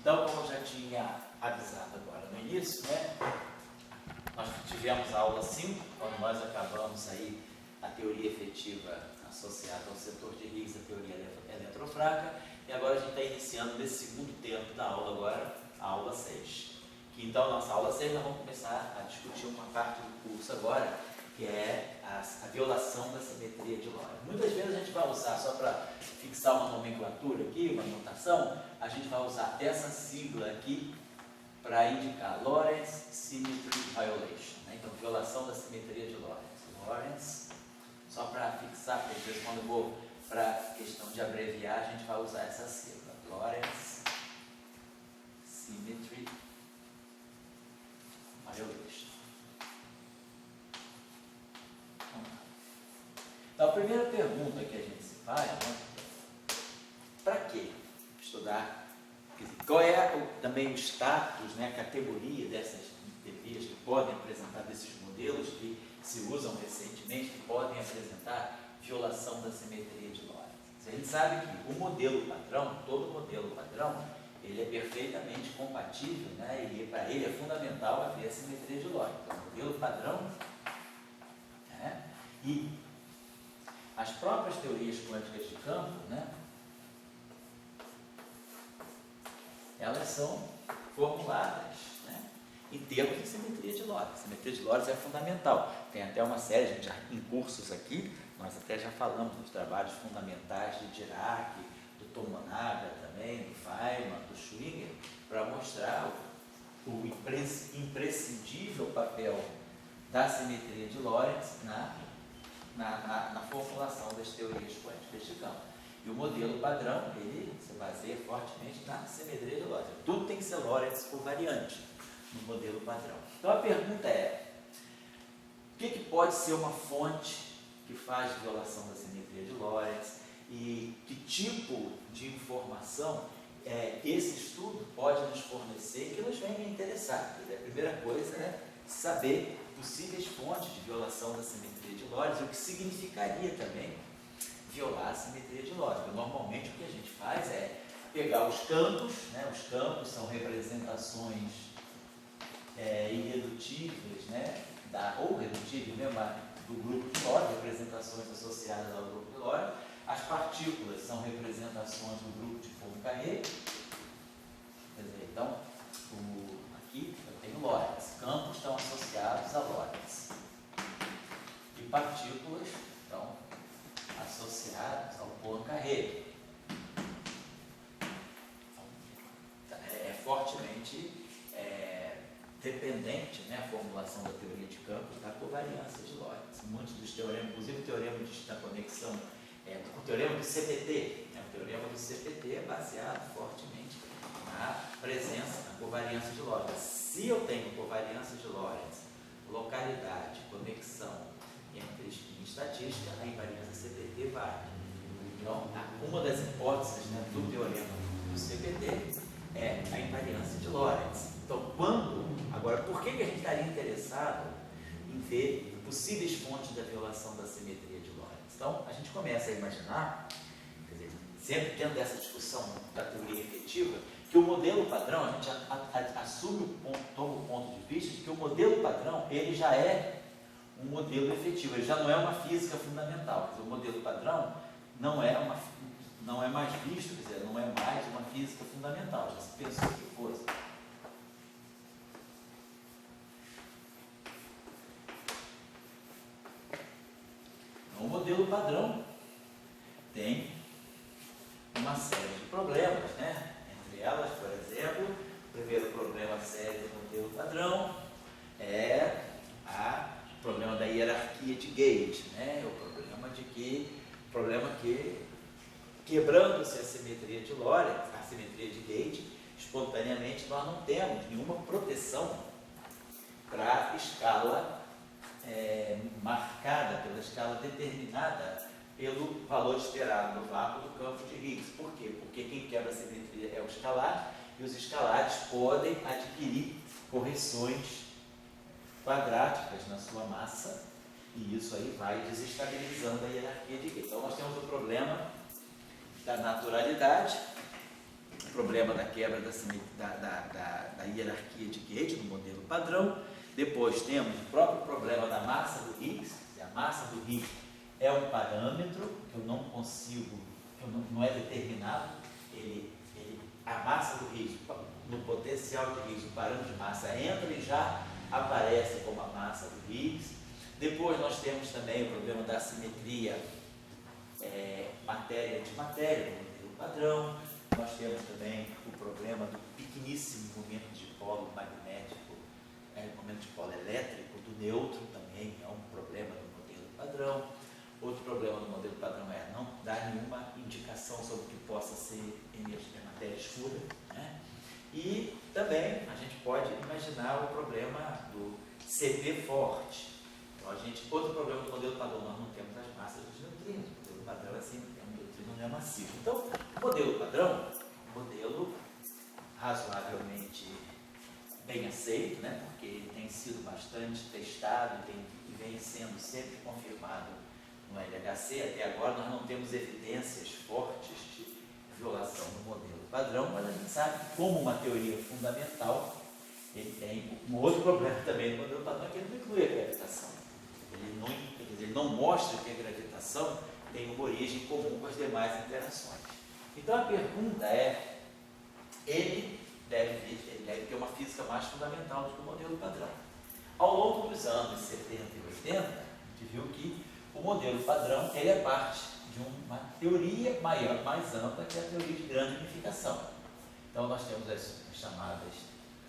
Então, como eu já tinha avisado agora no início, né, nós tivemos a aula 5, quando nós acabamos aí a teoria efetiva associada ao setor de Higgs, a teoria eletrofraca, e agora a gente está iniciando nesse segundo tempo da aula agora, a aula 6. Que então, nossa aula 6, nós vamos começar a discutir uma parte do curso agora, que é a violação da simetria de Lorentz. Muitas vezes a gente vai usar, só para fixar uma nomenclatura aqui, uma notação, a gente vai usar essa sigla aqui para indicar Lorentz Symmetry Violation, né? Então, violação da simetria de Lorentz. Lorentz, só para fixar, porque às vezes quando eu vou para a questão de abreviar, a gente vai usar essa sigla. Lorentz Symmetry Violation. Então, a primeira pergunta que a gente se faz é: para que estudar? Quer dizer, qual é também o status, né, a categoria dessas teorias que podem apresentar, desses modelos que se usam recentemente, que podem apresentar violação da simetria de Lorentz? A gente sabe que o modelo padrão, todo modelo padrão, ele é perfeitamente compatível, né, e para ele é fundamental haver a simetria de Lorentz. Então, o modelo padrão, né, e as próprias teorias quânticas de campo, né, elas são formuladas, né, em termos de simetria de Lorentz. A simetria de Lorentz é fundamental. Tem até uma série, a gente já, em cursos aqui, nós até já falamos dos trabalhos fundamentais de Dirac, do Tomonaga também, do Feynman, do Schwinger, para mostrar o imprescindível papel da simetria de Lorentz na formulação das teorias quânticas de campo. E o modelo padrão, ele se baseia fortemente na simetria de Lorentz. Tudo tem que ser Lorentz covariante no modelo padrão. Então a pergunta é: o que pode ser uma fonte que faz violação da simetria de Lorentz e que tipo de informação esse estudo pode nos fornecer que nos venha interessar? A primeira coisa é saber possíveis fontes de violação da simetria de Lorentz e o que significaria também violar a simetria de Lorentz. Normalmente o que a gente faz é pegar os campos, né? Os campos são representações irredutíveis, né? Ou redutíveis mesmo, do grupo de Lorentz, representações associadas ao grupo de Lorentz. As partículas são representações do grupo de Poincare. Quer dizer, então, aqui eu tenho Lorentz, campos estão associados a Lorentz. E partículas estão associadas ao Poincare. Então, é fortemente dependente, né, a formulação da teoria de campos da covariância de Lorentz. Muitos dos teoremas, inclusive o teorema da conexão, o teorema do CPT, né, o teorema do CPT é baseado fortemente na presença, na covariância de Lorentz. Se eu tenho covariância de Lorentz, localidade, conexão entre spin e estatística, a invariância CPT vale. Então, uma das hipóteses, né, do teorema do CPT é a invariância de Lorentz. Então, agora, por que a gente estaria interessado em ver possíveis fontes da violação da simetria de Lorentz? Então, a gente começa a imaginar, quer dizer, sempre tendo essa discussão da teoria efetiva, que o modelo padrão, a gente assume toma o ponto de vista de que o modelo padrão, ele já é um modelo efetivo, ele já não é uma física fundamental. Quer dizer, o modelo padrão não é mais visto, quer dizer, não é mais uma física fundamental, já se pensou que fosse. O modelo padrão tem uma série de problemas, né? Entre elas, por exemplo, o primeiro problema sério do modelo padrão é o problema da hierarquia de gate, né? O problema que quebrando-se a simetria de Lorentz, a simetria de gate, espontaneamente nós não temos nenhuma proteção para a escala marcada, pela escala determinada pelo valor esperado no vácuo do campo de Higgs. Por quê? Porque quem quebra a simetria é o escalar, e os escalares podem adquirir correções quadráticas na sua massa, e isso aí vai desestabilizando a hierarquia de Higgs. Então nós temos o problema da naturalidade, problema da quebra da hierarquia de Gauge no modelo padrão. Depois temos o próprio problema da massa do Higgs. A massa do Higgs é um parâmetro que eu não consigo, não é determinado. A massa do Higgs, no potencial de Higgs, o parâmetro de massa entra e já aparece como a massa do Higgs. Depois nós temos também o problema da simetria matéria-antimatéria, no modelo padrão. Nós temos também o problema do pequeníssimo momento de polo magnético, momento de polo elétrico do nêutron, também é um problema do modelo padrão. Outro problema do modelo padrão é não dar nenhuma indicação sobre o que possa ser matéria escura, né? E também a gente pode imaginar o problema do CP forte. Então, outro problema do modelo padrão, nós não temos as massas dos neutrinos. O modelo padrão é assim, o neutrino não é massivo. Então, o modelo padrão, um modelo razoavelmente bem aceito, né? Porque ele tem sido bastante testado e vem sendo sempre confirmado no LHC. Até agora nós não temos evidências fortes de violação do modelo padrão, mas a gente sabe que, como uma teoria fundamental, ele tem um outro problema também no modelo padrão, que ele não inclui a gravitação. Ele não mostra que a gravitação tem uma origem comum com as demais interações. Então a pergunta é, ele deve ter uma física mais fundamental do que o modelo padrão. Ao longo dos anos 70 e 80, a gente viu que o modelo padrão ele é parte de uma teoria maior, mais ampla, que é a teoria de grande unificação. Então nós temos as chamadas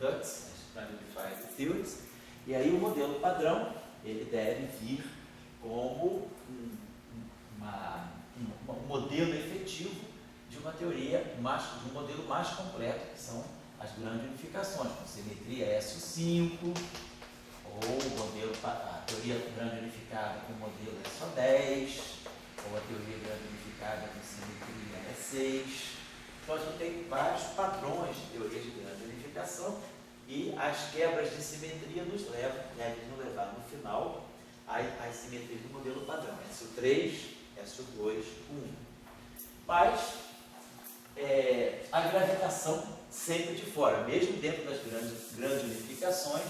GUTS, as Grand Unified Theories, e aí o modelo padrão ele deve vir como um modelo efetivo de uma teoria, de um modelo mais completo, que são as grandes unificações, com simetria SO5, ou a teoria grande unificada com o modelo SO10, ou a teoria grande unificada com simetria E6. Então a gente tem vários padrões de teorias de grande unificação e as quebras de simetria devem nos levar no final às simetrias do modelo padrão, SO3, SO2, 1. Mas a gravitação sempre de fora, mesmo dentro das grandes unificações,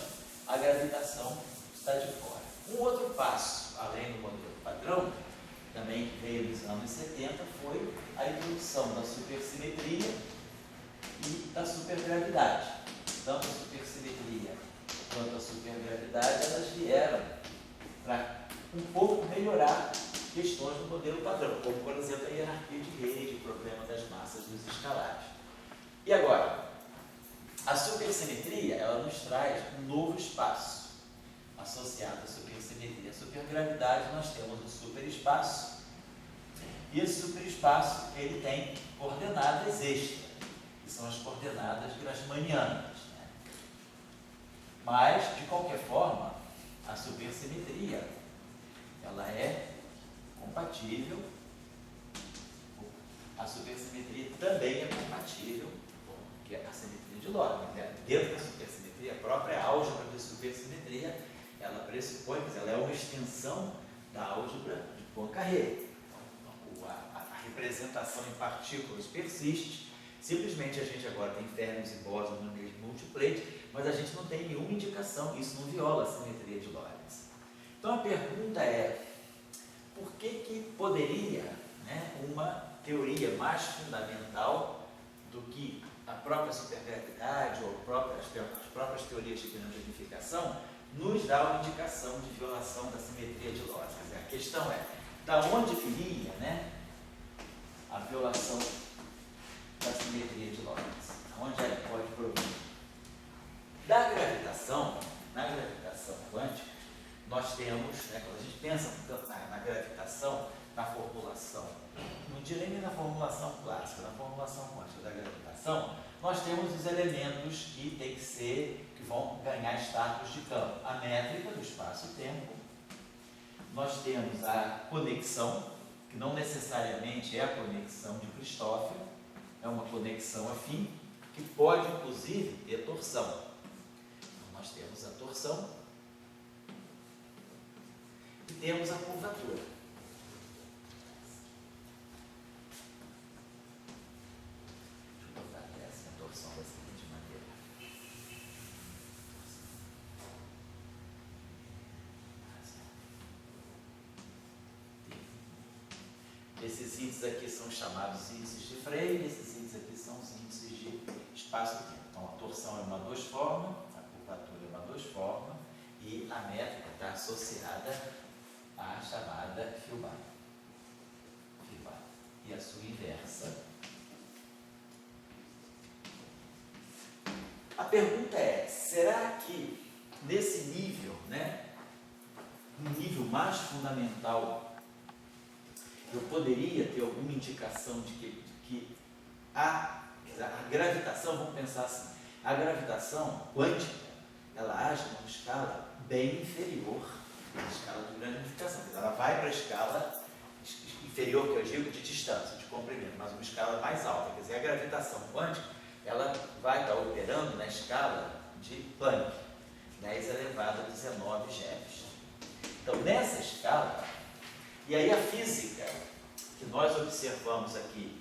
a gravitação está de fora. Um outro passo, além do modelo padrão, também que veio nos anos 70, foi a introdução da supersimetria e da supergravidade. Tanto a supersimetria quanto a supergravidade, elas vieram para um pouco melhorar questões do modelo padrão, como, por exemplo, a hierarquia de rede, o problema das massas dos escalares. E agora, a supersimetria, ela nos traz um novo espaço associado à supersimetria. A supergravidade, nós temos o superespaço, e esse superespaço, ele tem coordenadas extras, que são as coordenadas grassmannianas, né? Mas, de qualquer forma, a supersimetria, ela é compatível, a supersimetria também é compatível com a simetria de Lorentz, né? Dentro da supersimetria, a própria álgebra de supersimetria, ela pressupõe que ela é uma extensão da álgebra de Poincare. Então, a representação em partículas persiste, simplesmente a gente agora tem férmions e bósons no mesmo multiplete, mas a gente não tem nenhuma indicação, isso não viola a simetria de Lorentz. Então a pergunta é, por que poderia, né, uma teoria mais fundamental do que a própria supergravidade ou as próprias teorias de grande unificação nos dá uma indicação de violação da simetria de Lorentz? A questão é, da onde viria, né, a violação da simetria de Lorentz? Onde ela pode provir? Da gravitação, na gravitação quântica, nós temos, né, quando a gente pensa na gravitação, na formulação, não diria nem na formulação clássica, na formulação quântica da gravitação, nós temos os elementos que vão ganhar status de campo. A métrica do espaço e tempo, nós temos a conexão, que não necessariamente é a conexão de Cristófilo, é uma conexão afim, que pode inclusive ter torção. Então, nós temos a torção e temos a curvatura. Deixa eu botar aqui essa. Esses índices aqui são chamados índices de Freire, esses índices aqui são os índices de espaço-tempo. Então, a torção é uma dos-forma, a curvatura é uma dos-forma e a métrica está associada à chamada Filbert. E a sua inversa. A pergunta é, será que nesse nível, um nível mais fundamental, eu poderia ter alguma indicação de que a gravitação, vamos pensar assim, a gravitação quântica, ela age numa escala bem inferior à escala de grande unificação. Ela vai para a escala inferior, que eu digo, de distância, de comprimento, mas uma escala mais alta. Quer dizer, a gravitação quântica, ela vai estar operando na escala de Planck, 10 elevado a 19 GeV. Então, nessa escala, e aí a física que nós observamos aqui,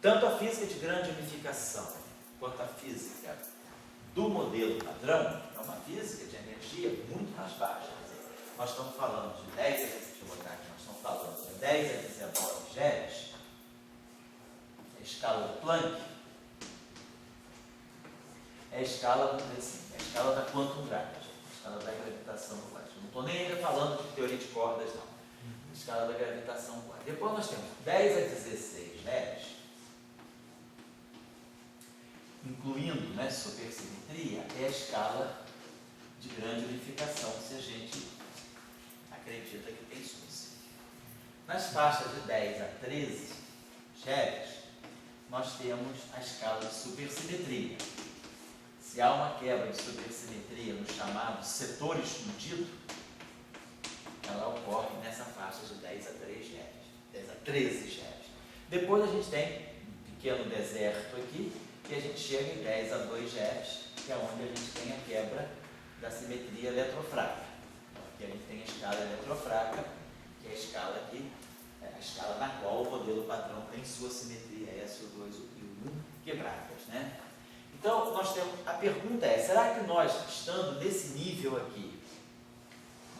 tanto a física de grande unificação, quanto a física do modelo padrão, é uma física de energia muito mais baixa. Quer dizer, nós estamos falando de 10 deixa eu botar aqui, nós estamos falando de 10 a 19 GeV, a escala do Planck, é a escala, vamos dizer assim, a escala da quantum gravity, a escala da gravitação quântica. Não estou nem ainda falando de teoria de cordas, não. A escala da gravitação quântica. Depois nós temos 10 a 16 GeV, incluindo supersimetria, é a escala de grande unificação, se a gente acredita que tem SUS. Nas faixas de 10 a 13 GeV, nós temos a escala de supersimetria. Se há uma quebra de supersimetria no chamado setor explodido, ela ocorre nessa faixa de 10 a 3 GeV, 10 a 13 GeV. Depois a gente tem um pequeno deserto aqui, e a gente chega em 10 a 2 GeV, que é onde a gente tem a quebra da simetria eletrofraca. Aqui a gente tem a escala eletrofraca, que é a escala aqui, a escala na qual o modelo padrão tem sua simetria SO2 e U1 quebradas, Então, nós temos, a pergunta é, será que nós, estando nesse nível aqui,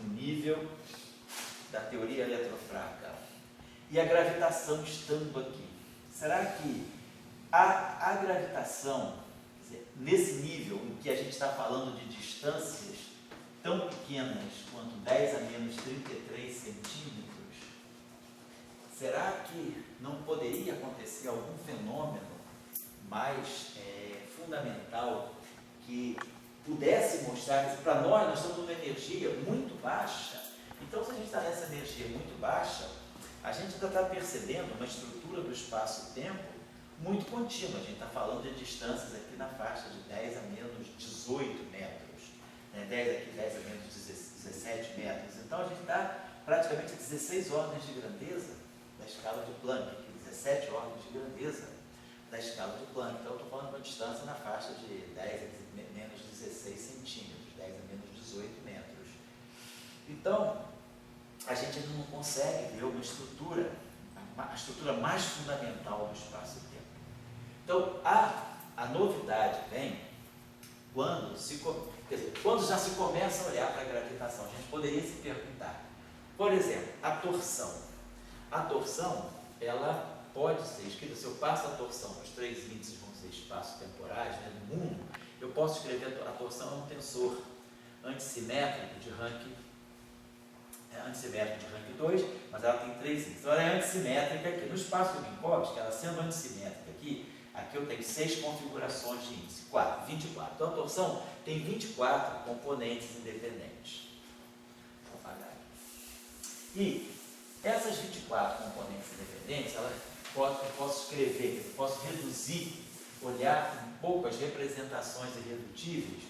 no nível da teoria eletrofraca, e a gravitação estando aqui, será que a gravitação, quer dizer, nesse nível em que a gente está falando de distâncias tão pequenas quanto 10 a menos 33 centímetros, será que não poderia acontecer algum fenômeno mais fundamental que pudesse mostrar que para nós estamos numa energia muito baixa? Então, se a gente está nessa energia muito baixa, a gente ainda está percebendo uma estrutura do espaço-tempo muito contínua. A gente está falando de distâncias aqui na faixa de 10 a menos 18 metros, 10 aqui, 10 a menos 17 metros. Então, a gente está praticamente a 16 ordens de grandeza da escala de Planck, 17 ordens de grandeza da escala de Planck. Então, eu estou falando de uma distância na faixa de 10 a menos 16 centímetros, 10 a menos 18 metros. Então, a gente ainda não consegue ver uma estrutura, a estrutura mais fundamental do espaço-tempo. Então, a novidade vem quando já se começa a olhar para a gravitação. A gente poderia se perguntar, por exemplo, a torção. A torção, ela pode ser escrita, se eu passo a torção, os três índices vão ser espaço-temporais, no mundo, eu posso escrever a torção é um tensor antissimétrico de rank 2, mas ela tem três índices. Então, ela é antissimétrica aqui. No espaço de Minkowski, ela sendo antissimétrica aqui eu tenho 6 configurações de índice, 24. Então, a torção tem 24 componentes independentes. Vou apagar aqui. E essas 24 componentes independentes, eu posso escrever, eu posso reduzir, olhar um pouco as representações irredutíveis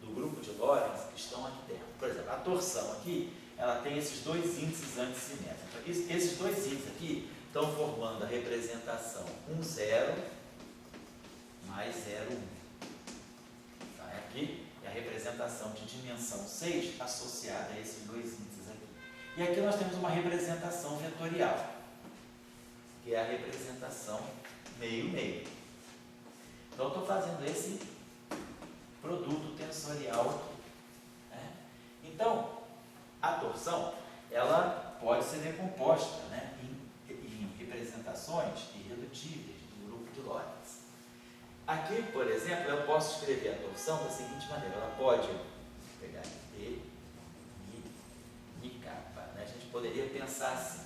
do grupo de Lorentz que estão aqui dentro. Por exemplo, a torção aqui, ela tem esses dois índices antissimétricos. Esses dois índices aqui estão formando a representação 1, 0 mais 0, 1. Tá? Aqui é a representação de dimensão 6 associada a esses dois índices aqui. E aqui nós temos uma representação vetorial, que é a representação meio-meio. Então, eu estou fazendo esse produto tensorial aqui. Então, a torção, ela pode ser decomposta em representações irredutíveis do grupo de Lorentz. Aqui, por exemplo, eu posso escrever a torção da seguinte maneira. Ela pode pegar T, Mi kappa. Né? A gente poderia pensar assim.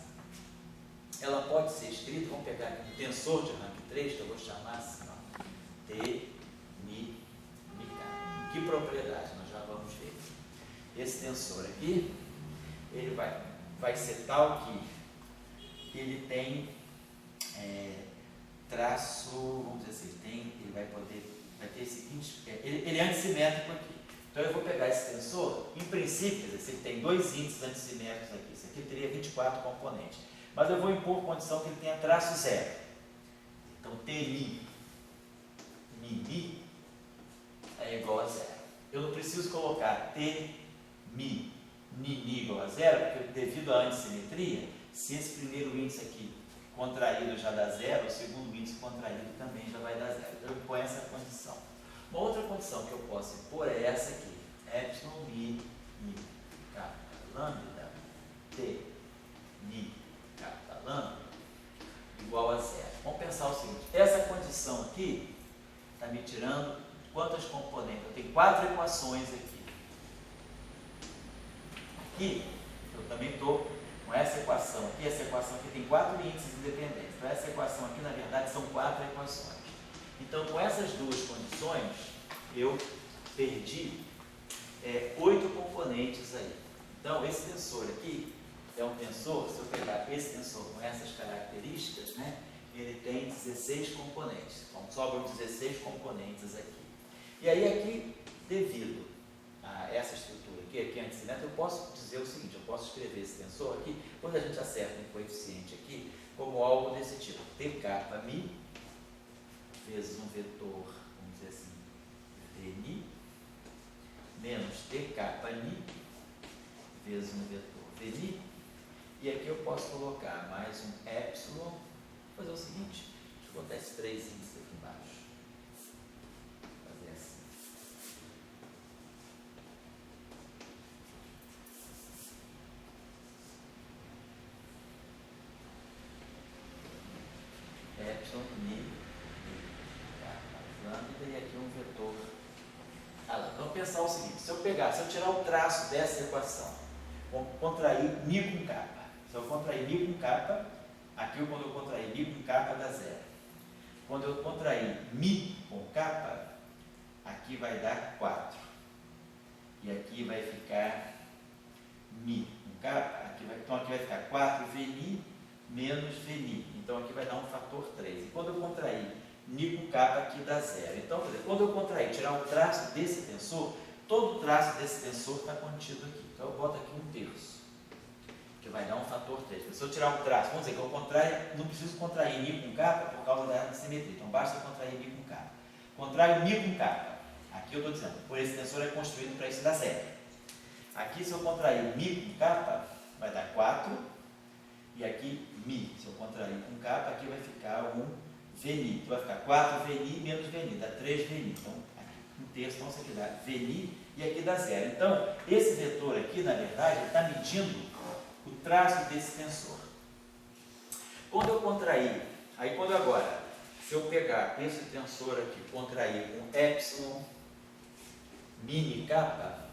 Ela pode ser escrita, vamos pegar aqui um tensor de rank 3, que eu vou chamar assim, ó, T, Mi kappa. Que propriedade? Nós já vamos ver. Esse tensor aqui, ele vai ser tal que ele tem traço, vamos dizer assim, ele vai ter o seguinte, ele é antissimétrico aqui. Então eu vou pegar esse tensor, em princípio, ele tem dois índices antissimétricos aqui, isso aqui teria 24 componentes, mas eu vou impor condição que ele tenha traço zero. Então T Mi é igual a zero. Eu não preciso colocar T Mi igual a zero, porque devido à antissimetria, se esse primeiro índice aqui contraído já dá zero, o segundo índice contraído também já vai dar zero. Então eu ponho essa condição. Uma outra condição que eu posso impor é essa aqui. Epsilon Mi kappa lambda T Mi kappa lambda igual a zero. Vamos pensar o seguinte. Essa condição aqui está me tirando quantas componentes? Eu tenho 4 equações aqui. Aqui eu também estou com essa equação aqui tem 4 índices independentes. Então essa equação aqui, na verdade, são 4 equações. Então, com essas duas condições, eu perdi 8 componentes aí. Então, esse tensor aqui é um tensor, se eu pegar esse tensor com essas características, né, ele tem 16 componentes. Então, sobram 16 componentes aqui. E aí, aqui, devido a essa estrutura aqui é antissimétrica, eu posso dizer o seguinte, eu posso escrever esse tensor aqui, quando a gente acerta um coeficiente aqui, como algo desse tipo, T kappa Mi, vezes um vetor, vamos dizer assim, Vni, menos T kappa Ni, vezes um vetor Vni, e aqui eu posso colocar mais um epsilon, vou fazer o seguinte, deixa eu botar esses 3 índices aqui embaixo, fazer assim. Epsilon Mi kappa lambda e aqui um vetor. Vamos pensar o seguinte, se eu tirar o traço dessa equação, vou contrair Mi com kappa. Se eu contrair Mi com kappa, aqui quando eu contrair Mi com kappa dá zero. Quando eu contrair Mi com kappa, aqui vai dar 4. E aqui vai ficar Mi com kappa, então aqui vai ficar 4 Vni menos Vni. Então aqui vai dar um fator 3. E quando eu contrair Ni com kappa, aqui dá zero. Então, quer dizer, quando eu contrair, tirar o traço desse tensor, todo o traço desse tensor está contido aqui. Então eu boto aqui 1/3, que vai dar um fator 3. Se eu tirar o traço, vamos dizer que eu não preciso contrair Ni com kappa por causa da simetria. Então basta eu contrair Ni com kappa. Contraio Ni com kappa. Aqui eu estou dizendo, por esse tensor é construído para isso dar zero. Aqui se eu contrair Mi com kappa, vai dar 4. E aqui Mi, se eu contrair com kappa, aqui vai ficar um Vni. Então vai ficar 4 Vni menos Vni, dá 3 Vni. Então, aqui 1/3, então isso aqui dá Vni e aqui dá zero. Então, esse vetor aqui, na verdade, está medindo o traço desse tensor. Quando eu contrair, se eu pegar esse tensor aqui, contrair com epsilon mini kappa,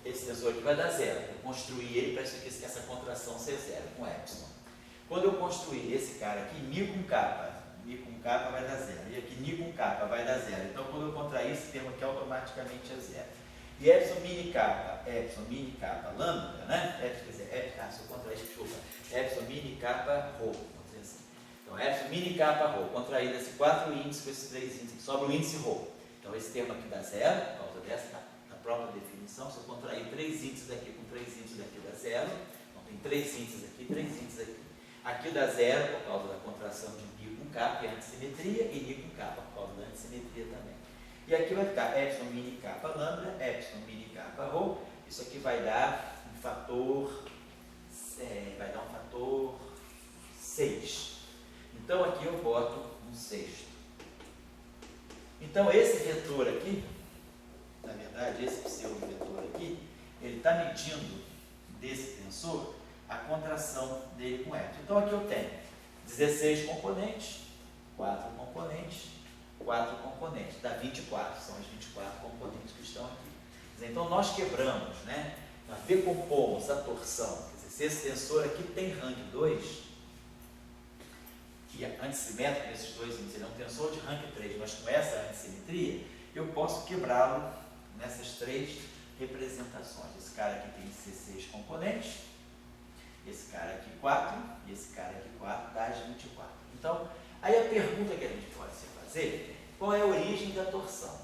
esse tensor aqui vai dar zero. Eu construir ele para essa contração ser zero, com epsilon. Quando eu construir esse cara aqui, Mi com kappa vai dar zero. E aqui Ni com kappa vai dar zero. Então, quando eu contrair, esse termo aqui automaticamente é zero. E epsilon mini kappa lambda, né? Se eu contrair, epsilon mini kappa rho, vamos dizer assim. Então, epsilon mini kappa rho, contraído esses 4 índices com esses 3 índices, sobra o índice rho. Então, esse termo aqui dá zero, por causa dessa, da própria definição. Se eu contrair 3 índices daqui com 3 índices daqui, dá zero. Então, tem 3 índices aqui, 3 índices aqui. Aqui dá zero por causa da contração de Mi com kappa, que é a antissimetria, e Ni com kappa por causa da antissimetria também. E aqui vai ficar epsilon mini kappa lambda, epsilon mini kappa rho. Isso aqui vai dar um fator 6. Então aqui eu boto um sexto. Então esse vetor aqui, na verdade esse pseudo-vetor aqui, ele está medindo desse tensor a contração dele com epsilon. Então aqui eu tenho 16 componentes, 4 componentes, 4 componentes, dá 24, são as 24 componentes que estão aqui. Então nós quebramos, né? Nós decompomos a torção. Quer dizer, se esse tensor aqui tem rank 2, que é antissimétrico nesses dois índices, ele é um tensor de rank 3, mas com essa antissimetria, eu posso quebrá-lo nessas três representações. Esse cara aqui tem 16 componentes, esse cara aqui 4, e esse cara aqui 4, dá as 24. Então, aí a pergunta que a gente pode se fazer, qual é a origem da torção?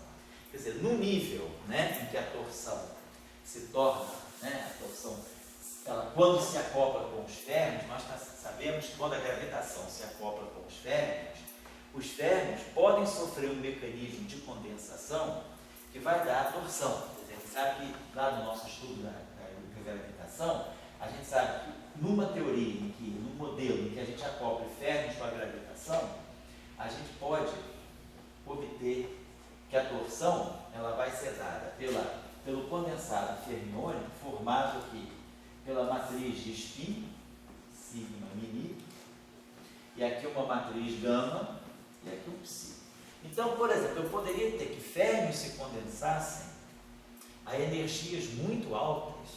Quer dizer, no nível, né, em que a torção se torna, né, a torção, ela, quando se acopla com os férmions, nós sabemos que quando a gravitação se acopla com os férmions podem sofrer um mecanismo de condensação que vai dar a torção. Quer dizer, a gente sabe que lá no nosso estudo da gravitação, a gente sabe que numa teoria, num modelo em que a gente acopla férmions com a gravitação, a gente pode obter que a torção ela vai ser dada pelo condensado fermiônico formado aqui pela matriz de spin, sigma mini, e aqui uma matriz gama e aqui um psi. Então, por exemplo, eu poderia ter que férmions se condensassem a energias muito altas,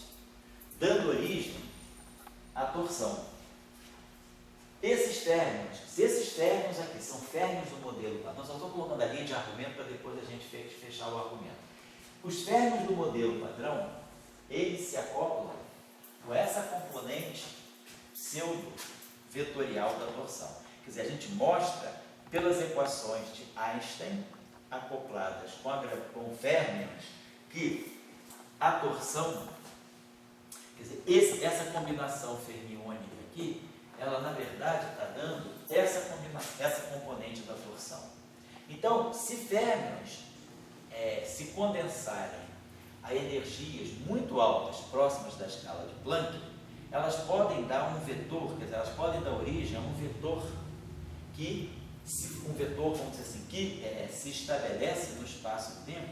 dando origem à torção. Se esses férmions aqui são férmions do modelo, nós só estamos colocando a linha de argumento para depois a gente fechar o argumento. Os férmions do modelo padrão, eles se acoplam com essa componente pseudo-vetorial da torção. Quer dizer, a gente mostra pelas equações de Einstein acopladas com férmions que a torção, quer dizer, essa combinação fermiônica aqui, ela na verdade está dando essa componente da torção. Então, se férmions se condensarem a energias muito altas, próximas da escala de Planck, elas podem dar um vetor, quer dizer, elas podem dar origem a um vetor vamos dizer assim, que se estabelece no espaço-tempo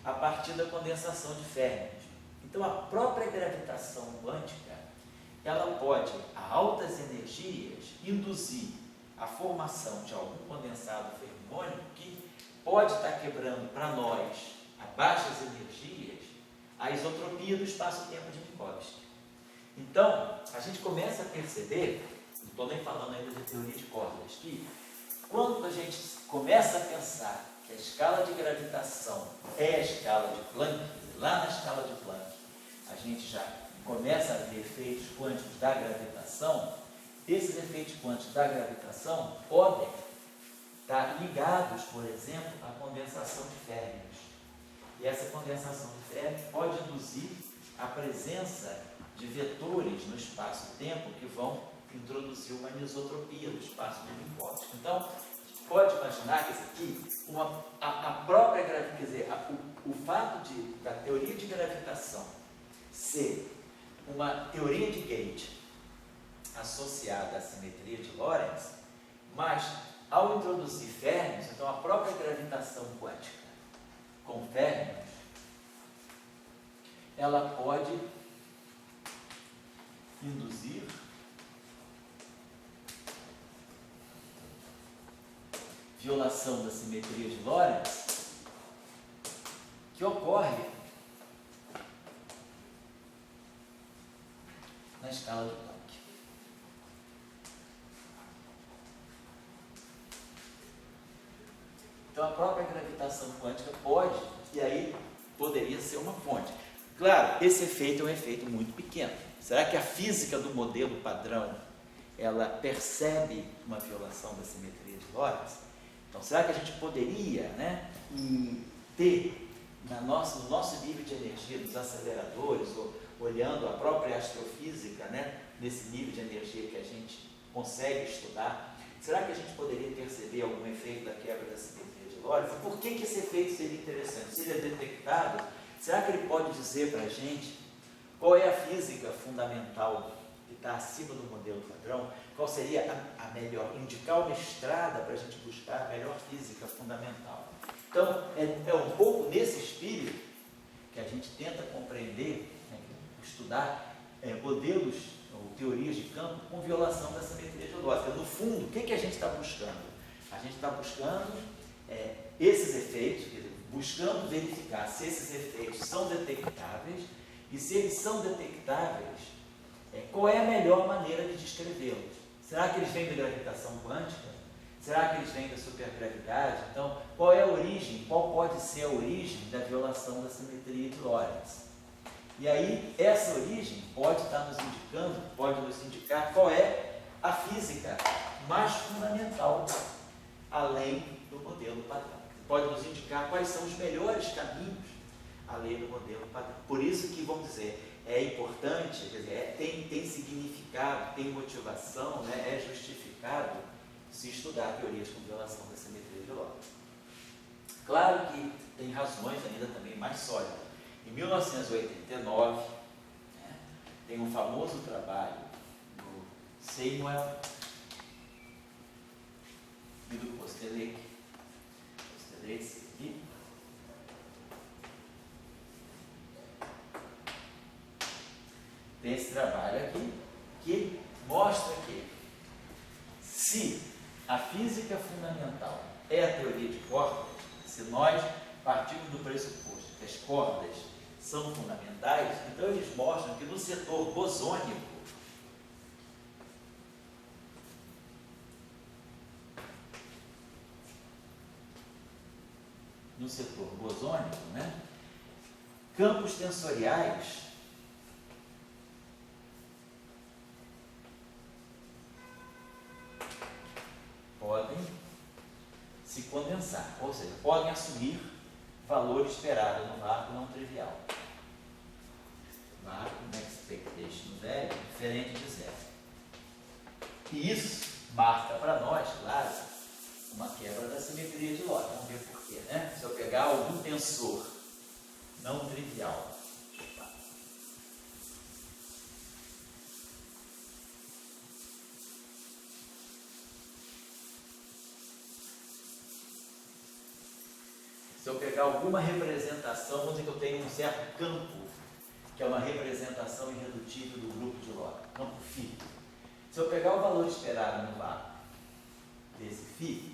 a partir da condensação de férmions. Então, a própria gravitação quântica, ela pode, a altas energias, induzir a formação de algum condensado fermiônico que pode estar quebrando para nós, a baixas energias, a isotropia do espaço-tempo de Minkowski. Então, a gente começa a perceber, não estou nem falando ainda de teoria de cordas, que quando a gente começa a pensar que a escala de gravitação é a escala de Planck, lá na escala de Planck, a gente já começa a ver efeitos quânticos da gravitação. Esses efeitos quânticos da gravitação podem estar ligados, por exemplo, à condensação de férmions. E essa condensação de férmions pode induzir a presença de vetores no espaço-tempo que vão introduzir uma anisotropia do espaço de Minkowski. Então, a gente pode imaginar que a própria gravitação, quer dizer, o fato da teoria de gravitação ser uma teoria de gauge associada à simetria de Lorentz, mas ao introduzir férmions, então a própria gravitação quântica com férmions, ela pode induzir violação da simetria de Lorentz, que ocorre na escala de Planck. Então, a própria gravitação quântica pode, e aí poderia ser uma fonte. Claro, esse efeito é um efeito muito pequeno. Será que a física do modelo padrão, ela percebe uma violação da simetria de Lorentz? Então, será que a gente poderia, né, ter no nosso nível de energia dos aceleradores, ou olhando a própria astrofísica, né, nesse nível de energia que a gente consegue estudar, será que a gente poderia perceber algum efeito da quebra da simetria de Lorentz? Por que esse efeito seria interessante? Se ele é detectado, será que ele pode dizer para a gente qual é a física fundamental que está acima do modelo padrão? Qual seria a melhor, indicar uma estrada para a gente buscar a melhor física fundamental? Então, é um pouco nesse espírito que a gente tenta compreender, né, estudar modelos ou teorias de campo com violação da simetria geológica. No fundo, o que a gente está buscando? A gente está buscando esses efeitos, buscando verificar se esses efeitos são detectáveis e se eles são detectáveis, qual é a melhor maneira de descrevê-los. Será que eles vêm da gravitação quântica? Será que eles vêm da supergravidade? Então, qual é a origem, qual pode ser a origem da violação da simetria de Lorentz? E aí, essa origem pode estar nos indicando, pode nos indicar qual é a física mais fundamental, além do modelo padrão. Pode nos indicar quais são os melhores caminhos, além do modelo padrão. Por isso que, vamos dizer, é importante, quer dizer, tem significado, tem motivação, né, é justificado se estudar teorias com violação da simetria geológica. Claro que tem razões ainda também mais sólidas. Em 1989, né, tem um famoso trabalho do Seymour e do Kosteleck, aqui. Tem esse trabalho aqui que mostra que se a física fundamental é a teoria de cordas, se nós partimos do pressuposto que as cordas são fundamentais, então eles mostram que no setor bosônico, né, campos tensoriais podem se condensar, ou seja, podem assumir valor esperado no vácuo não trivial. Vácuo expectation value diferente de zero. E isso marca para nós, claro, uma quebra da simetria de Lorentz. Vamos ver por quê, né? Se eu pegar algum tensor não trivial, se eu pegar alguma representação, vamos dizer que eu tenho um certo campo, que é uma representação irredutível do grupo de Lorentz, campo φ. Se eu pegar o valor esperado no vácuo desse φ,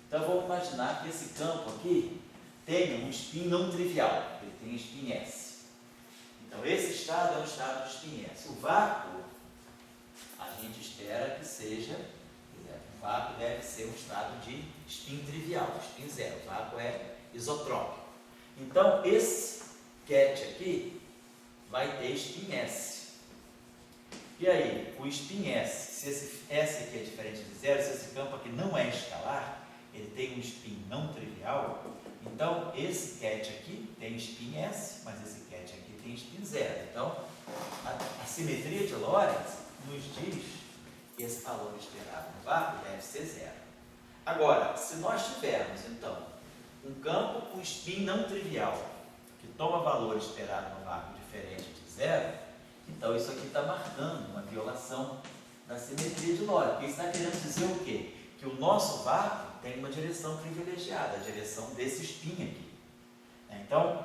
então vamos imaginar que esse campo aqui tenha um spin não trivial, ele tem spin S. Então esse estado é um estado de spin S. O vácuo, a gente espera que seja, o vácuo deve ser um estado de spin trivial, spin zero. O vácuo é isotrópico. Então esse ket aqui vai ter spin S. E aí, o spin S, se esse S aqui é diferente de zero, se esse campo aqui não é escalar, ele tem um spin não trivial, então esse ket aqui tem spin S, mas esse ket aqui tem spin zero. Então, a simetria de Lorentz nos diz que esse valor esperado no vácuo deve ser zero. Agora, se nós tivermos, então, um campo com spin não trivial, que toma valor esperado no vácuo diferente de zero, então isso aqui está marcando uma violação da simetria de Lorentz. Porque isso está querendo dizer o quê? Que o nosso vácuo tem uma direção privilegiada, a direção desse spin aqui. Então,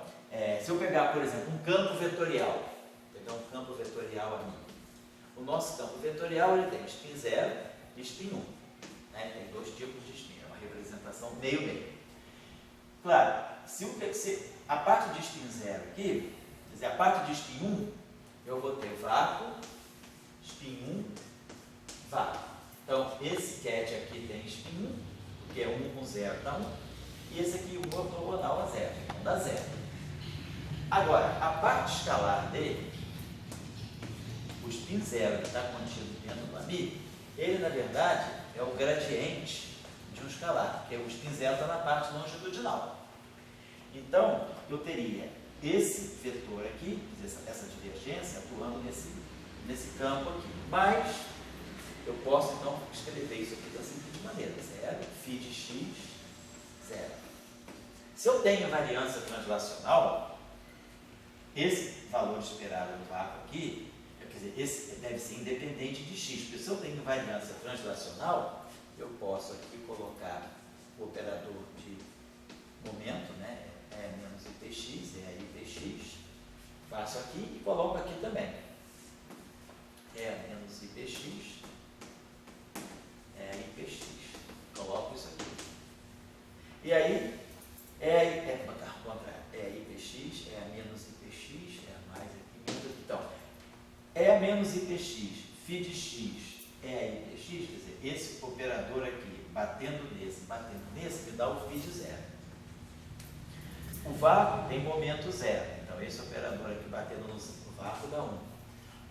se eu pegar, por exemplo, um campo vetorial, vou pegar um campo vetorial aqui. O nosso campo vetorial ele tem spin 0 e spin 1. Né? Tem dois tipos de spin, é uma representação meio-meio. Claro, se a parte de spin 0 aqui, quer dizer, a parte de spin 1, eu vou ter vácuo, spin 1, vácuo. Então, esse ket aqui tem spin 1, porque é 1 com 0 dá 1, e esse aqui, o ortogonal a 0, então dá 0. Agora, a parte escalar dele, o spin 0 que está contido dentro do ami, ele, na verdade, é o gradiente de um escalar, porque o spin 0 está na parte longitudinal. Então, eu teria esse vetor aqui, essa divergência, atuando nesse campo aqui. Mas, eu posso, então, escrever isso aqui da seguinte maneira: 0, φ de x, 0. Se eu tenho variância translacional, esse valor esperado no vácuo aqui, quer dizer, esse deve ser independente de x, porque se eu tenho variância translacional, eu posso aqui colocar o operador de momento, né? É menos IPX, é IPX, faço aqui e coloco aqui também. É é a IPX. Coloco isso aqui. E aí, é a IPX, é a menos IPX, é a mais aqui, menos aqui. Então, é a menos IPX, φ de x é a IPX, quer dizer, esse operador aqui, batendo nesse, me dá o φ de zero. O vácuo tem momento zero, então esse operador aqui batendo no vácuo dá 1.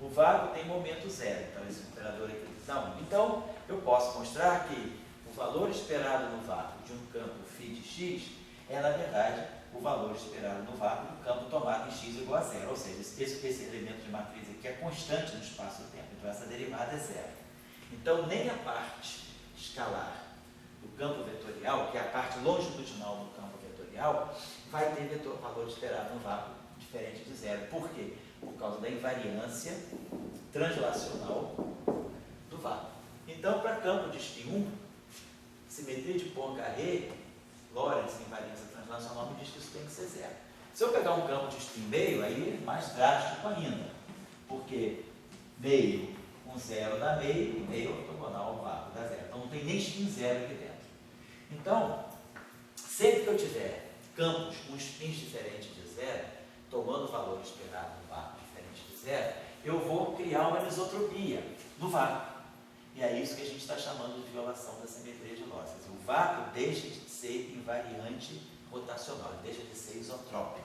O vácuo tem momento zero, então esse operador aqui dá 1. Então, eu posso mostrar que o valor esperado no vácuo de um campo φ de x é, na verdade, o valor esperado no vácuo do campo tomado em x igual a zero, ou seja, esse elemento de matriz aqui é constante no espaço-tempo, então essa derivada é zero. Então, nem a parte escalar do campo vetorial, que é a parte longitudinal do campo vetorial, vai ter valor esperado no vácuo diferente de zero. Por quê? Por causa da invariância translacional do vácuo. Então, para campo de spin 1, simetria de Poincare, Lorentz, invariância translacional, me diz que isso tem que ser zero. Se eu pegar um campo de spin meio, aí é mais drástico ainda, porque meio com zero dá meio, e meio ortogonal ao vácuo dá zero. Então, não tem nem spin zero aqui dentro. Então, sempre que eu tiver campos com spins diferentes de zero, tomando o valor esperado no vácuo diferente de zero, eu vou criar uma anisotropia no vácuo. E é isso que a gente está chamando de violação da simetria de Lorentz. Quer dizer, o vácuo deixa de ser invariante rotacional, ele deixa de ser isotrópico.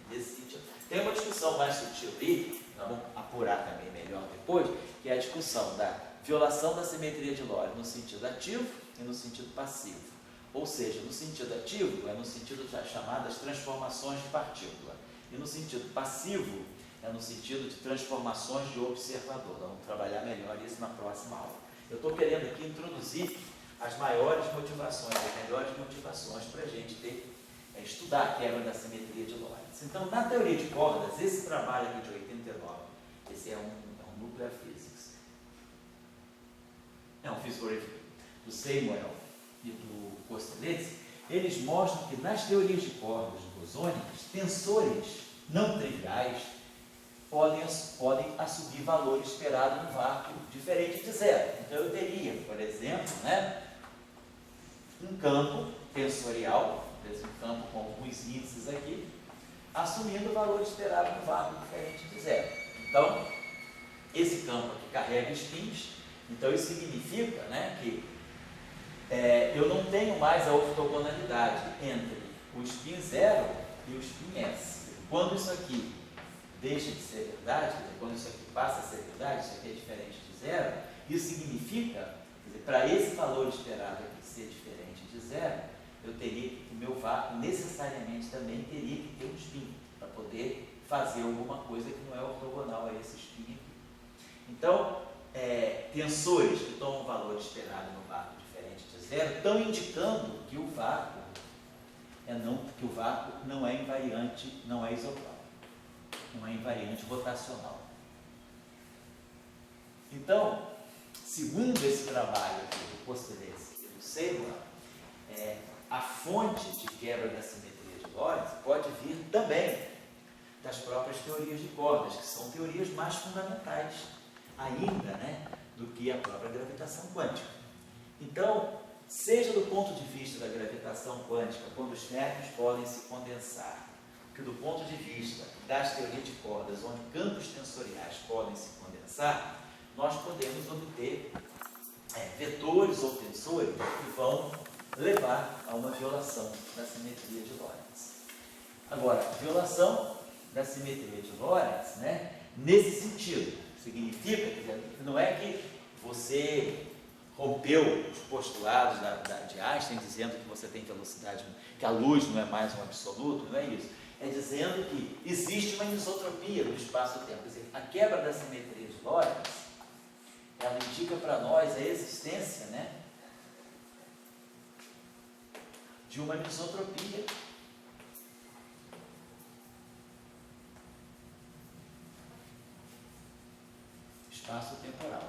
Nesse sentido. Tem uma discussão mais sutil aí, nós vamos apurar também melhor depois, que é a discussão da violação da simetria de Lorentz no sentido ativo e no sentido passivo. Ou seja, no sentido ativo, é no sentido das chamadas transformações de partícula. E no sentido passivo, é no sentido de transformações de observador. Nós vamos trabalhar melhor isso na próxima aula. Eu estou querendo aqui introduzir as maiores motivações, as melhores motivações para a gente estudar a quebra da simetria de Lorentz. Então, na teoria de cordas, esse trabalho aqui de 89, esse é um Nuclear Physics. É um Physical Review do Samuel e do Kosterlitz. Eles mostram que nas teorias de cordas bosônicas, tensores não triviais podem assumir valor esperado no vácuo diferente de zero. Então, eu teria, por exemplo, um campo tensorial, um campo com alguns índices aqui, assumindo o valor esperado no vácuo diferente de zero. Então, esse campo aqui carrega spins, então isso significa que eu não tenho mais a ortogonalidade entre o spin 0 e o spin S. Quando isso aqui deixa de ser verdade, quando isso aqui passa a ser verdade, isso aqui é diferente de zero, isso significa, para esse valor esperado aqui ser diferente de zero, eu teria que, o meu vácuo necessariamente também teria que ter um spin, para poder fazer alguma coisa que não é ortogonal a esse spin aqui. Então, tensores que tomam valor esperado no vácuo diferente de zero estão indicando que o vácuo não é invariante, não é isotrópico, não é invariante rotacional. Então, segundo esse trabalho aqui do Kosterlitz e do Samuel, a fonte de quebra da simetria de Lorentz pode vir também das próprias teorias de cordas, que são teorias mais fundamentais ainda, do que a própria gravitação quântica. Então, seja do ponto de vista da gravitação quântica, quando os ferros podem se condensar, que do ponto de vista das teorias de cordas, onde campos tensoriais podem se condensar, nós podemos obter vetores ou tensores que vão levar a uma violação da simetria de Lorentz. Agora, violação da simetria de Lorentz, nesse sentido, significa, não é que você rompeu os postulados de Einstein dizendo que você tem velocidade, que a luz não é mais um absoluto, não é isso. É dizendo que existe uma anisotropia no espaço-tempo. Quer dizer, a quebra da simetria de Lorentz, ela indica para nós a existência, de uma anisotropia espaço-temporal.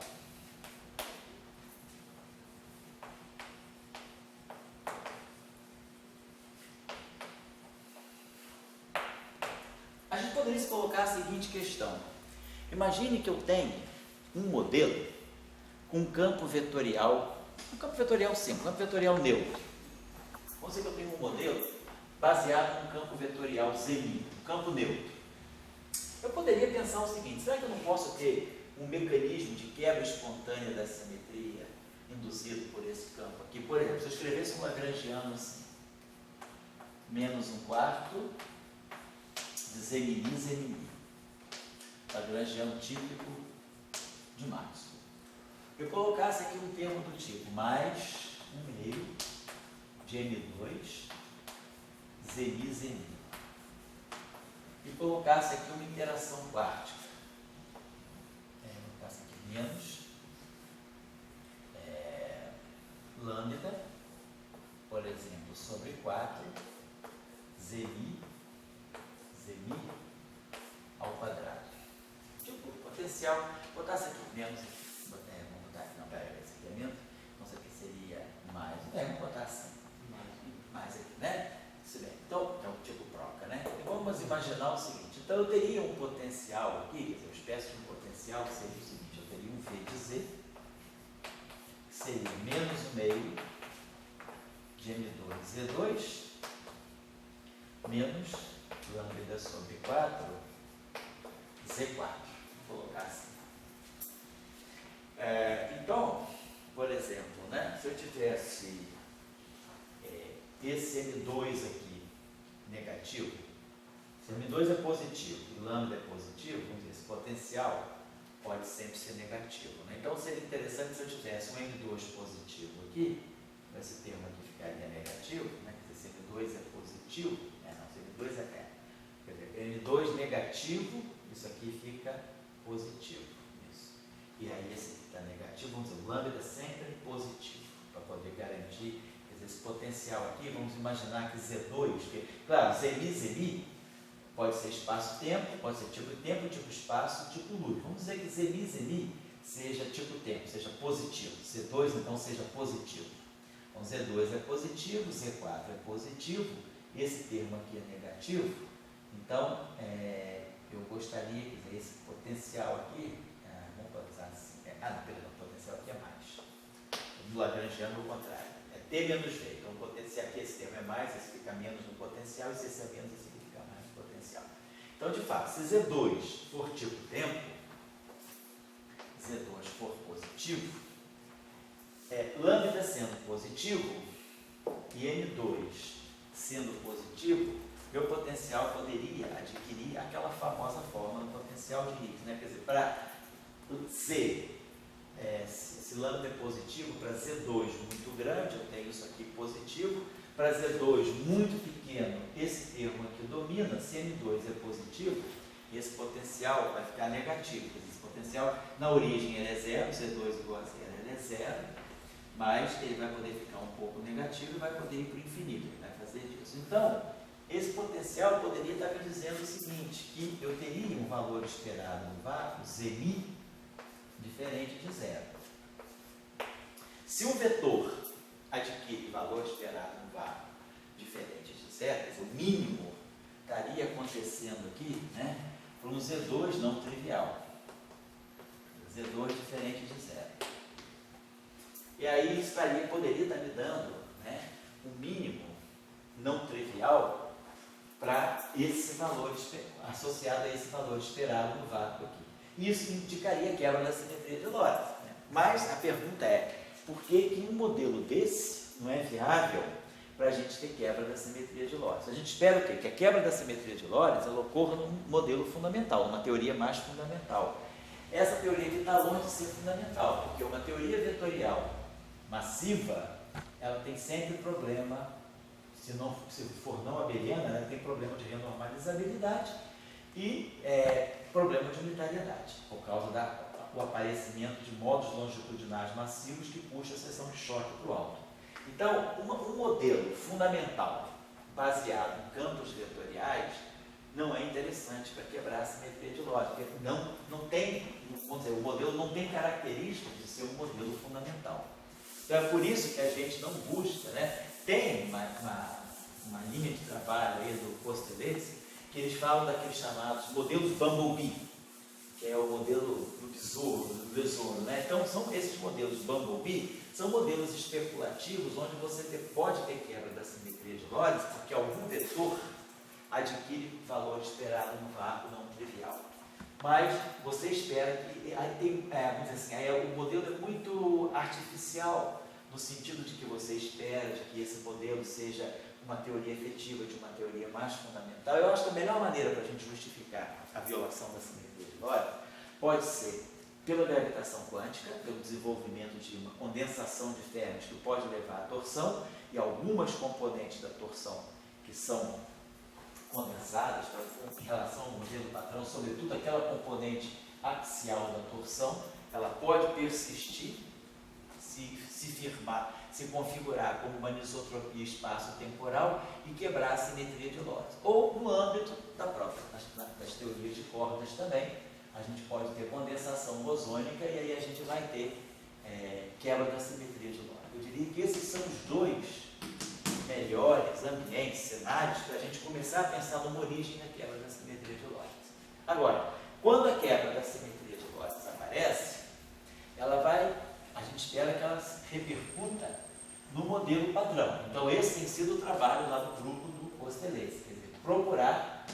A gente poderia se colocar a seguinte questão: imagine que eu tenho um modelo com um campo vetorial simples, um campo vetorial neutro. Vamos dizer que eu tenho um modelo baseado num campo vetorial zemi, um campo neutro. Eu poderia pensar o seguinte: será que eu não posso ter um mecanismo de quebra espontânea da simetria induzido por esse campo aqui? Por exemplo, se eu escrevesse um lagrangiano assim, menos um quarto de Zemini, Zemini, lagrangiano típico de Maxwell. Eu colocasse aqui um termo do tipo mais 1/2 de M2 Zemi, Zemi, e colocasse aqui uma interação quártica. Colocasse aqui menos lambda, por exemplo, sobre 4 Zemi, Zemi ao quadrado. Tipo, potencial, botasse aqui menos, vamos botar aqui, não, peraí, esse aqui é menos, então isso aqui seria mais, vamos botar assim, mais aqui, né? Isso bem. Então, é um tipo proca, né? E vamos imaginar o seguinte: então eu teria um potencial aqui, quer dizer, uma espécie de um potencial que seria o seguinte: eu teria um V de Z, que seria menos 1/2 de M2 Z2, menos lambda sobre 4 Z4. Vou colocar assim. Então, por exemplo, né, se eu tivesse esse M2 aqui negativo, se M2 é positivo e lambda é positivo, vamos dizer, esse potencial pode sempre ser negativo, né? Então seria interessante se eu tivesse um M2 positivo aqui, esse termo aqui ficaria negativo, né? Se M2 é positivo, se M2 quer dizer, M2 negativo, isso aqui fica positivo. Isso. E aí esse aqui está negativo, vamos dizer, o lambda sempre é positivo, para poder garantir esse potencial aqui. Vamos imaginar que Z2, que, claro, Zemi, Zemi, pode ser espaço-tempo, pode ser tipo tempo, tipo espaço, tipo luz. Vamos dizer que Zemi, Zemi seja tipo tempo, seja positivo. Z2, então, seja positivo. Então, Z2 é positivo, Z4 é positivo, esse termo aqui é negativo. Então, eu gostaria, quer dizer, esse potencial aqui, vamos usar assim, perdão, o potencial aqui é mais. No lagrangiano, é o contrário. T menos V, então o potencial aqui, esse termo é mais, esse fica menos no potencial, e se esse é menos, esse aqui fica mais no potencial. Então, de fato, se Z2 for tipo tempo, Z2 for positivo, lambda sendo positivo e M2 sendo positivo, meu potencial poderia adquirir aquela famosa forma do potencial de Higgs, né? Quer dizer, para C, se lambda é positivo, para Z2 muito grande, eu tenho isso aqui positivo, para Z2 muito pequeno, esse termo aqui domina, se M2 é positivo, esse potencial vai ficar negativo, esse potencial na origem ele é zero, Z2 igual a zero, ele é zero, mas ele vai poder ficar um pouco negativo e vai poder ir para o infinito, ele vai fazer isso. Então, esse potencial poderia estar me dizendo o seguinte, que eu teria um valor esperado no vácuo, Zemi, diferente de zero. Se um vetor adquire valor esperado no vácuo diferente de zero, quer dizer, o mínimo estaria acontecendo aqui, né, para um Z2 não trivial. Z2 diferente de zero. E aí isso poderia estar me dando, né, um mínimo não trivial para esse valor associado a esse valor esperado no vácuo aqui. Isso indicaria a quebra da simetria de Lorentz, né? Mas a pergunta é, por que um modelo desse não é viável para a gente ter quebra da simetria de Lorentz? A gente espera o quê? Que a quebra da simetria de Lorentz ela ocorra num modelo fundamental, numa teoria mais fundamental. Essa teoria aqui está longe de ser fundamental, porque uma teoria vetorial massiva, ela tem sempre problema. Se for não abeliana, ela tem problema de renormalizabilidade e problema de unitariedade, por causa do aparecimento de modos longitudinais massivos que puxa a seção de choque para o alto. Então, um modelo fundamental baseado em campos vetoriais não é interessante para quebrar a simetria de Lorentz, porque não tem, vamos dizer, o modelo não tem características de ser um modelo fundamental. Então é por isso que a gente não busca, né? Tem uma linha de trabalho aí do Kosteletsky, que eles falam daqueles chamados modelos Bumblebee. que é o modelo do besouro, né? Então, são esses modelos Bumblebee, são modelos especulativos, onde você pode ter quebra da simetria de Lorentz, porque algum vetor adquire valor esperado no vácuo não trivial. Mas você espera que, vamos dizer assim, o modelo é muito artificial, no sentido de que você espera de que esse modelo seja uma teoria efetiva de uma teoria mais fundamental. Eu acho que a melhor maneira para a gente justificar a violação da simetria de Lorentz pode ser pela gravitação quântica, pelo desenvolvimento de uma condensação de ferros que pode levar à torção, e algumas componentes da torção que são condensadas em relação ao modelo padrão, sobretudo aquela componente axial da torção, ela pode persistir, se firmar, se configurar como uma anisotropia espaço-temporal e quebrar a simetria de Lorentz. Ou no âmbito das teorias de cordas também, a gente pode ter condensação bosônica e aí a gente vai ter quebra da simetria de Lorentz. Eu diria que esses são os dois melhores ambientes, cenários, para a gente começar a pensar numa origem da quebra da simetria de Lorentz. Agora, quando a quebra da simetria de Lorentz aparece, a gente espera que ela repercuta no modelo padrão. Então, esse tem sido o trabalho lá do grupo do Kosteletsky, quer dizer, procurar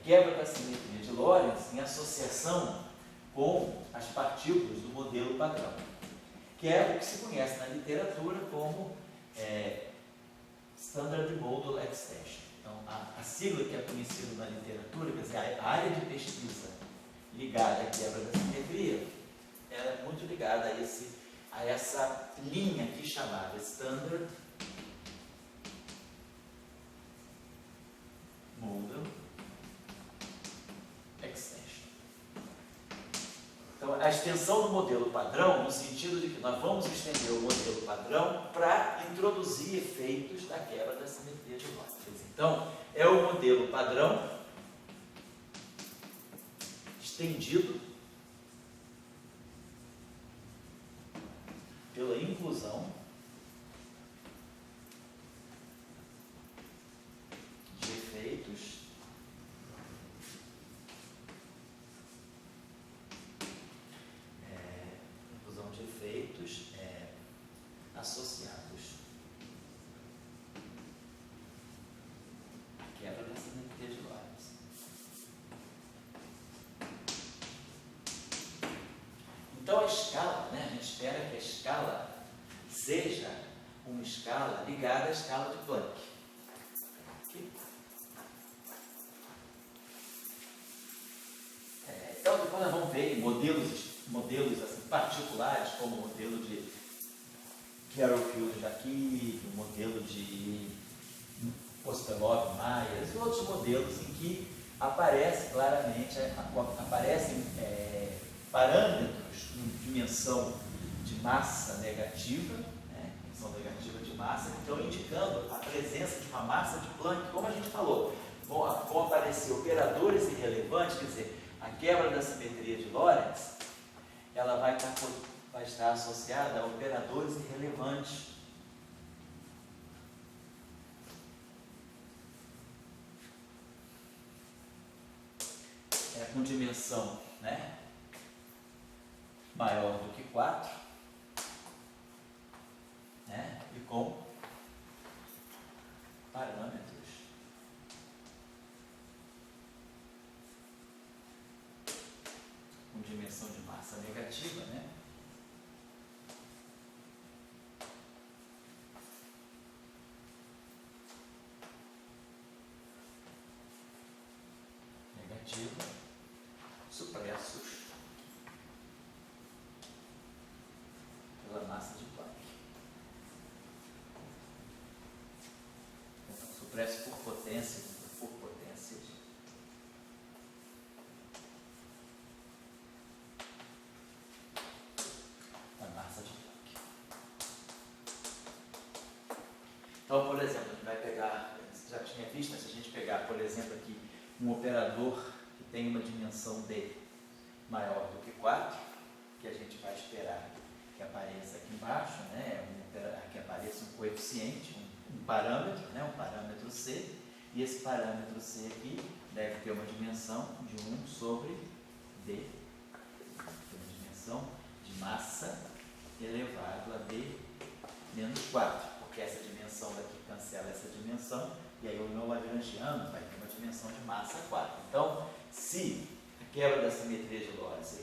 quebra da simetria de Lorentz em associação com as partículas do modelo padrão, que é o que se conhece na literatura como Standard Model Extension. Então, a sigla que é conhecida na literatura, quer dizer, a área de pesquisa ligada à quebra da simetria, ela é muito ligada a essa linha aqui chamada Standard Model Extension. Então, a extensão do modelo padrão, no sentido de que nós vamos estender o modelo padrão para introduzir efeitos da quebra da simetria de Lorentz. Então, é o modelo padrão estendido pela inclusão de efeitos associados à quebra da simetria de Lorentz. Então a escala, a gente espera que a escala seja uma escala ligada à escala de Planck. Okay? Então depois nós vamos ver modelos assim, particulares, como o modelo de Carroll-Field daqui, o modelo de Pospelov-Myers e outros modelos em que aparece claramente, aparecem parâmetros em dimensão de massa negativa, dimensão negativa de massa, que estão indicando a presença de uma massa de Planck, como a gente falou. Vão aparecer operadores irrelevantes, quer dizer, a quebra da simetria de Lorentz, ela vai estar associada a operadores irrelevantes. Com dimensão maior do que 4, e com parâmetros com dimensão de massa negativa, supressos pela massa de Planck. Então, supresso por potência da massa de Planck. Então, por exemplo, a gente vai pegar, já tinha visto, mas se a gente pegar, por exemplo, aqui um operador que tem uma dimensão D maior do que 4, que a gente vai esperar que apareça aqui embaixo, que apareça um coeficiente, um parâmetro, um parâmetro C, e esse parâmetro C aqui deve ter uma dimensão de 1 sobre D D, que é uma dimensão de massa elevado a D menos 4, porque essa dimensão daqui cancela essa dimensão, e aí o meu lagrangiano vai ter uma dimensão de massa 4. Então, se a quebra da simetria de Lorentz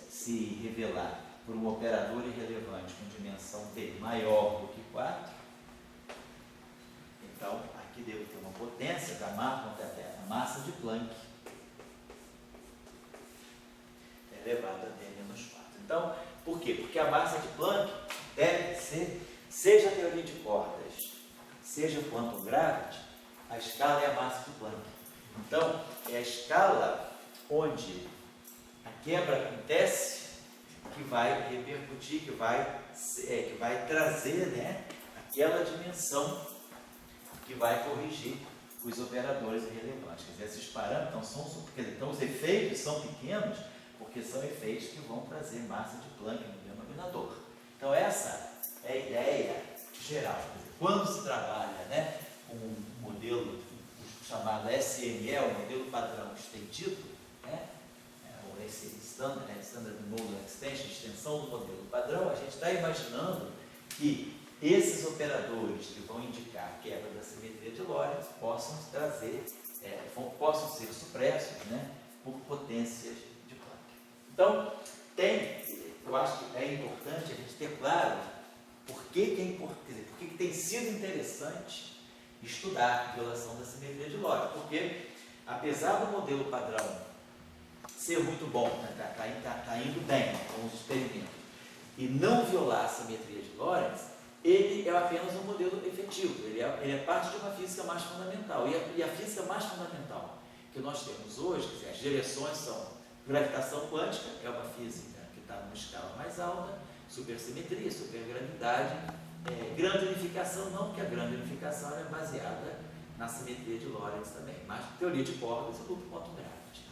se revelar por um operador irrelevante com dimensão D maior do que 4, então aqui devo ter uma potência da massa de Planck elevada a D menos 4. Então, por quê? Porque a massa de Planck deve ser, seja a teoria de cordas, seja o quantum gravity, a escala é a massa de Planck. Então, é a escala onde a quebra acontece que vai repercutir, que vai trazer, né, aquela dimensão que vai corrigir os operadores irrelevantes. Quer dizer, esses parâmetros então os efeitos são pequenos, porque são efeitos que vão trazer massa de Planck no denominador. Então essa é a ideia geral. Quando se trabalha, né, com um modelo chamado SML, modelo padrão estendido, né, ou esse Standard Model Extension, extensão do modelo padrão, a gente está imaginando que esses operadores que vão indicar a quebra da simetria de Lorentz possam ser supressos, né, por potências de Planck. Então, eu acho que é importante a gente ter claro por que tem sido interessante estudar a violação da simetria de Lorentz. Porque, apesar do modelo padrão ser muito bom, está indo bem com os experimentos, e não violar a simetria de Lorentz, ele é apenas um modelo efetivo, ele é parte de uma física mais fundamental. E a física mais fundamental que nós temos hoje, quer dizer, as direções são gravitação quântica, é uma física que está numa escala mais alta, supersimetria, supergravidade, grande unificação não, porque a grande unificação é baseada na simetria de Lorentz também, mas teoria de cordas e loop quantum gravity.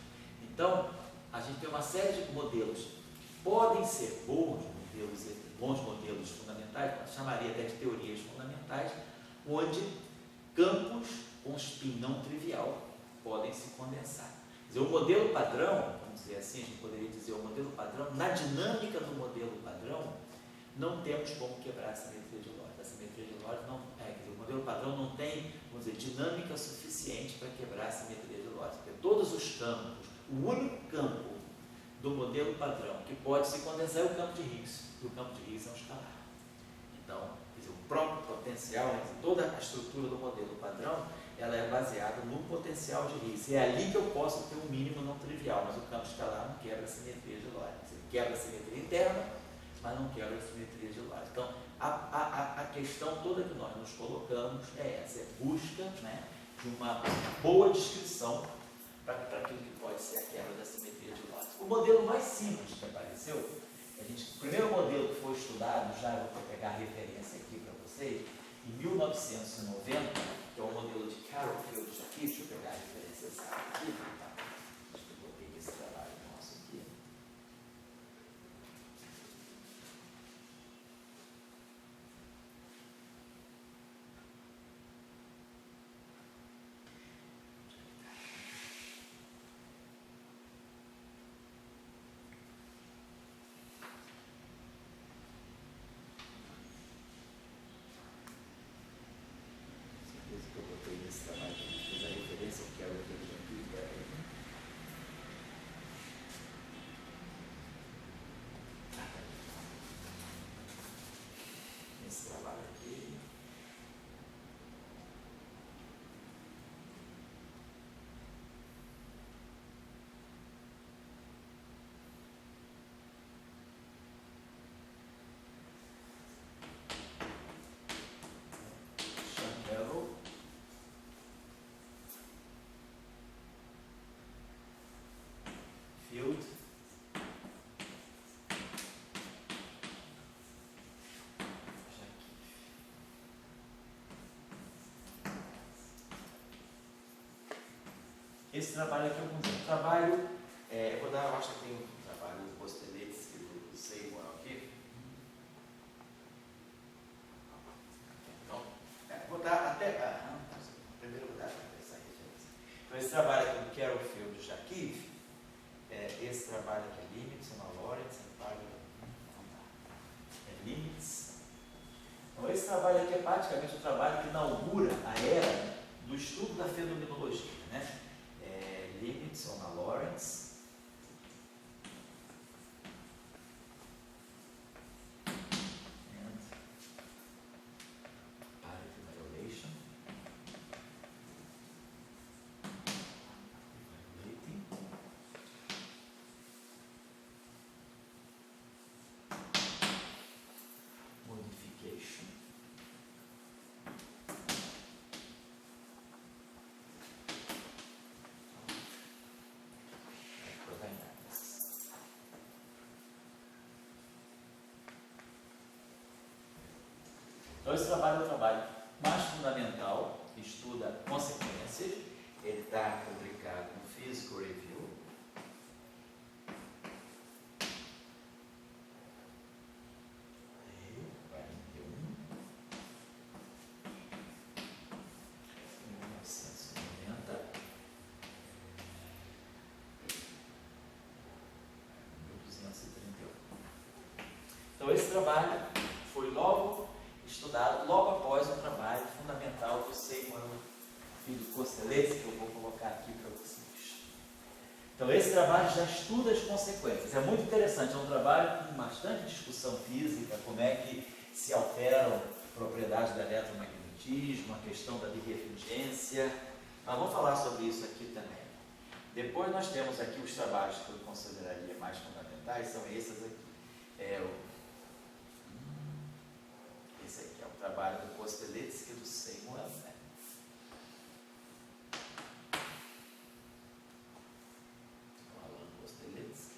Então, a gente tem uma série de modelos que podem ser bons modelos fundamentais, eu chamaria até de teorias fundamentais, onde campos com spin não trivial podem se condensar. Quer dizer, o modelo padrão, vamos dizer assim, a gente poderia dizer o modelo padrão, na dinâmica do modelo padrão, não temos como quebrar a simetria de Lorentz. A simetria de Lorentz o modelo padrão não tem, vamos dizer, dinâmica suficiente para quebrar a simetria de Lorentz, porque todos os campos, o único campo do modelo padrão que pode se condensar é o campo de Higgs, e o campo de Higgs é um escalar. Então, quer dizer, o próprio potencial, toda a estrutura do modelo padrão, ela é baseada no potencial de Higgs. É ali que eu posso ter um mínimo não trivial, mas o campo escalar não quebra a simetria de Lorentz. Ele quebra a simetria interna, mas não quebra a simetria de Lorentz. Então, a questão toda que nós nos colocamos é essa, é busca, né, de uma boa descrição para aquilo que pode ser a quebra da simetria de Lorentz. O modelo mais simples que apareceu, o primeiro modelo que foi estudado, já eu vou pegar a referência aqui para vocês, em 1990, que é o modelo de Carroll Field aqui, deixa eu pegar a referência exata aqui, tá? Acho que eu botei esse trabalho nosso aqui. Que eu botei nesse trabalho que a gente fez a referência, que é o que eu já fiz. Esse trabalho aqui. Chantello. Field. Esse trabalho aqui é um trabalho, eu acho que tem um trabalho do Postelets e do Seymour aqui. Então, vou dar primeiro vou dar essa referência. Então, esse trabalho aqui do Carroll Field Jacques, esse trabalho aqui, Limits, Ana Lawrence, Limits. Então esse trabalho aqui é praticamente o trabalho que inaugura a era do estudo da fenomenologia, né? Limits, Ana Lawrence. Então esse trabalho é o trabalho mais fundamental, que estuda consequências. Ele está publicado no Physical Review. Em 1990. 1238. Então esse trabalho foi logo estudado logo após o trabalho fundamental do Seymour Filho Kosterlitz, que eu vou colocar aqui para vocês. Então esse trabalho já estuda as consequências. É muito interessante, é um trabalho com bastante discussão física, como é que se alteram propriedades do eletromagnetismo, a questão da birrefringência. Mas vamos falar sobre isso aqui também. Depois nós temos aqui os trabalhos que eu consideraria mais fundamentais, são esses aqui. Esse aqui é o trabalho do Kosterlitz e do Seymour, né? Alan Kosterlitz.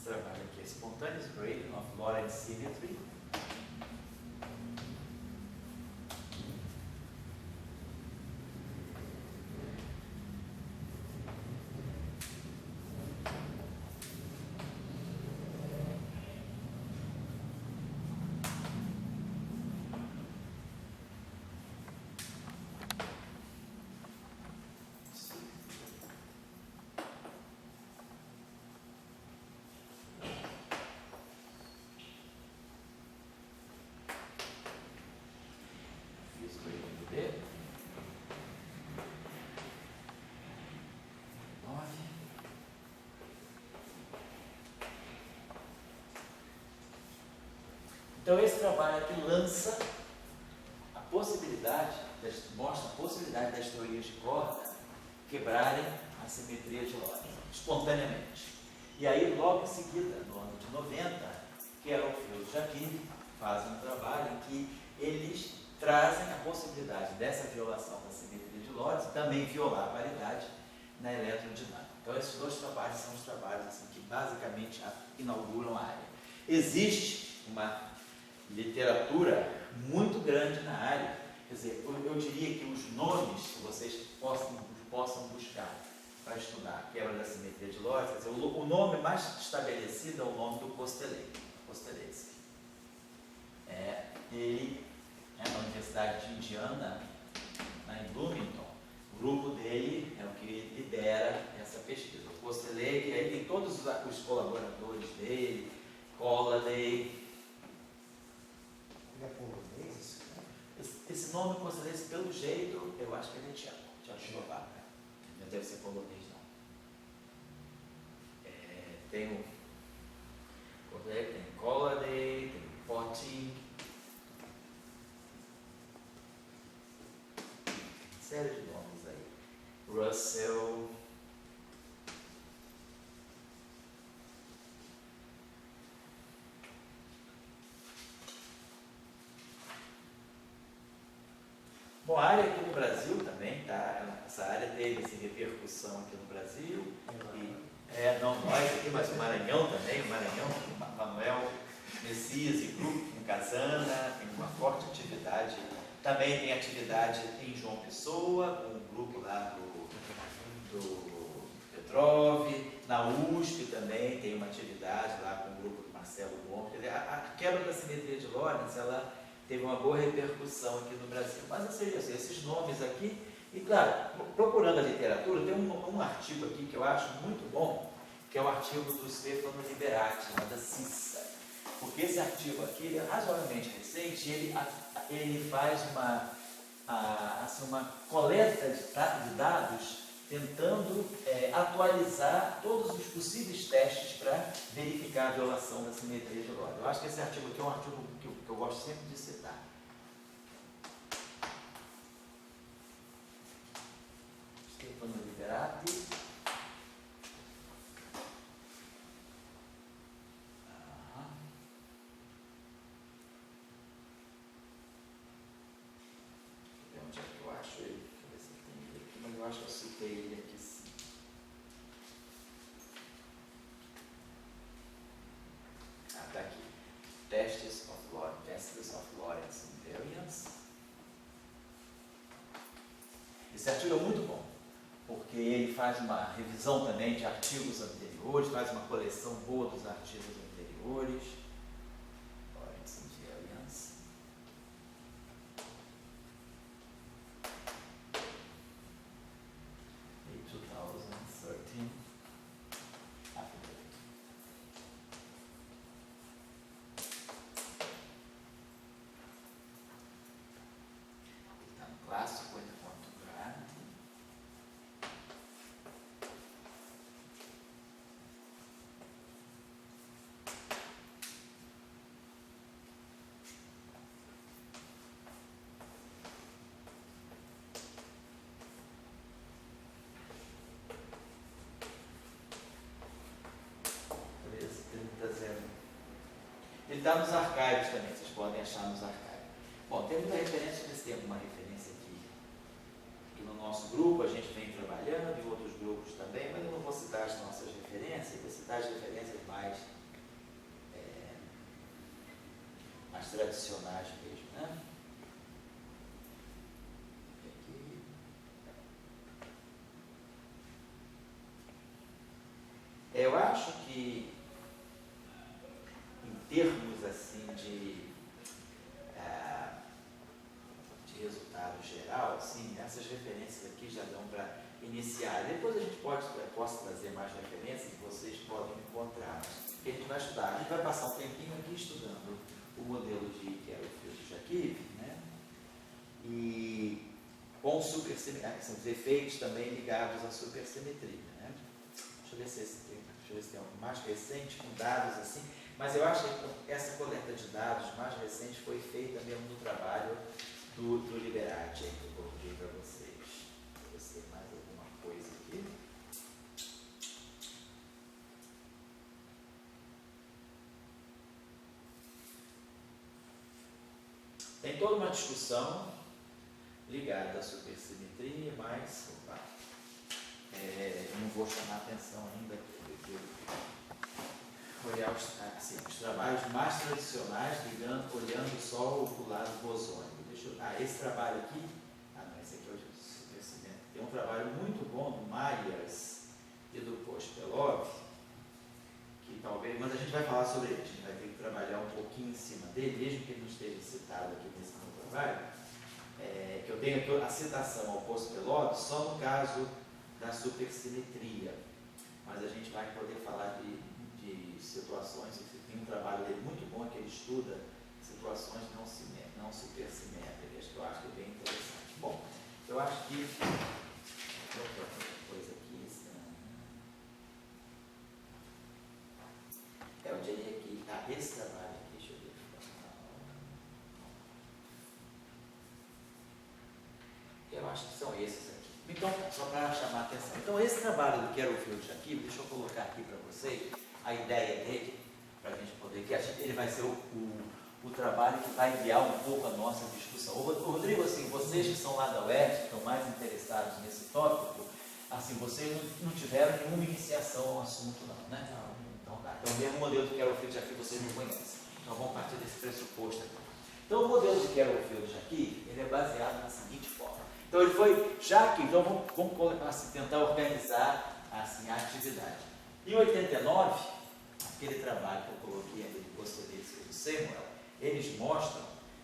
Trabalho aqui é Spontaneous Gradient of Lorentz Symmetry. Então esse trabalho aqui lança a possibilidade, mostra a possibilidade das teorias de corda quebrarem a simetria de Lorentz, espontaneamente. E aí logo em seguida, no ano de 90, Carol Field e Jacquini fazem um trabalho em que eles trazem a possibilidade dessa violação da simetria de Lorentz, também violar a paridade na eletrodinâmica. Então esses dois trabalhos são os trabalhos assim, que basicamente inauguram a área. Existe uma literatura muito grande na área, quer dizer, eu diria que os nomes que vocês possam buscar para estudar a quebra da simetria de Lorentz, quer dizer, o nome mais estabelecido é o nome do Kosterlitz. Ele é na Universidade de Indiana, em Bloomington. O grupo dele é o que lidera essa pesquisa. O Kosterlitz, e aí tem todos os colaboradores dele, Colliday. Ele é polonês? Esse nome Kosterlitz, pelo jeito, eu acho que ele é tchecoslovaco. Não deve ser polonês, não. Tem o Kosterlitz, tem Colliday, tem Potting. Série de nomes aí. Russell. Bom, a área aqui no Brasil também, tá? Essa área teve essa repercussão aqui no Brasil. Não nós aqui, mas o Maranhão também, o Manuel Messias e grupo com Casana, tem uma forte atividade Também tem atividade em João Pessoa, com um grupo lá do Petrov. Na USP também tem uma atividade lá com o grupo do Marcelo Gomes. A quebra da simetria de Lorentz, ela teve uma boa repercussão aqui no Brasil. Mas assim, esses nomes aqui, e claro, procurando a literatura, tem um artigo aqui que eu acho muito bom, que é o artigo do Stefano Liberati, da CISA. Porque esse artigo aqui ele é razoavelmente recente, ele faz uma coleta de dados tentando atualizar todos os possíveis testes para verificar a violação da simetria de Lorentz. Eu acho que esse artigo aqui é um artigo que eu gosto sempre de citar. Stefano Liberati. Onde é que eu acho ele? Deixa eu ver se eu tenho ele aqui, mas eu acho que eu citei ele aqui sim. Está aqui. Tests of Lorentz Invariance. Esse artigo é muito bom, porque ele faz uma revisão também de artigos anteriores, faz uma coleção boa dos artigos anteriores. Lorentz Invariance. Em 2013. Está no clássico, ainda quanto grande. Ele está nos arquivos também, vocês podem achar nos arquivos. Bom, tem muita referência, mas tem alguma referência aqui no nosso grupo, a gente vem trabalhando, em outros grupos também, mas eu não vou citar as nossas referências, vou citar as referências mais tradicionais mesmo, né? Eu acho que em termos assim de resultado geral, assim, essas referências aqui já dão para iniciar. Depois a gente posso trazer mais referências que vocês podem encontrar. A gente vai estudar, a gente vai passar um tempinho aqui estudando o modelo de Kerr-Jacobi, né? E com supersimetria, são os efeitos também ligados à supersimetria, né? Deixa eu ver se tem algo mais recente com dados assim. Mas eu acho que essa coleta de dados mais recente foi feita mesmo no trabalho do Liberati, que eu coloquei para vocês. Deixa eu ver se tem mais alguma coisa aqui. Tem toda uma discussão ligada à supersimetria, mas eu não vou chamar a atenção ainda olhar os trabalhos mais tradicionais, olhando só o lado bosônico. Esse trabalho aqui, esse aqui é o de supersimetria. Tem um trabalho muito bom do Myers e do Pospelov, que talvez, mas a gente vai falar sobre ele, a gente vai ter que trabalhar um pouquinho em cima dele, mesmo que ele não esteja citado aqui nesse meu trabalho, que eu tenho aqui a citação ao Pospelov só no caso da supersimetria, mas a gente vai poder falar de situações, tem um trabalho dele muito bom que ele estuda situações não supersimétricas, que eu acho que é bem interessante. Bom, eu acho que outra coisa aqui, eu diria que esse trabalho aqui, deixa eu ver. Eu acho que são esses aqui. Então, só para chamar a atenção. Então, esse trabalho do Kerr-Jacobi, deixa eu colocar aqui para vocês a ideia dele, para a gente poder, que ele vai ser o trabalho que vai guiar um pouco a nossa discussão. Rodrigo, assim, vocês que são lá da UERJ, que estão mais interessados nesse tópico, assim, vocês não tiveram nenhuma iniciação ao assunto, não, né? Então, tá. Então, o mesmo modelo do Kerr-Jacobi vocês não conhecem. Então, vamos partir desse pressuposto aqui. Então o modelo de Carroll-Field aqui, ele é baseado na seguinte forma. Então ele foi, já que, então vamos assim, tentar organizar assim, a atividade. Em 89, aquele trabalho que eu coloquei ali, gostei desse do Samuel, eles mostram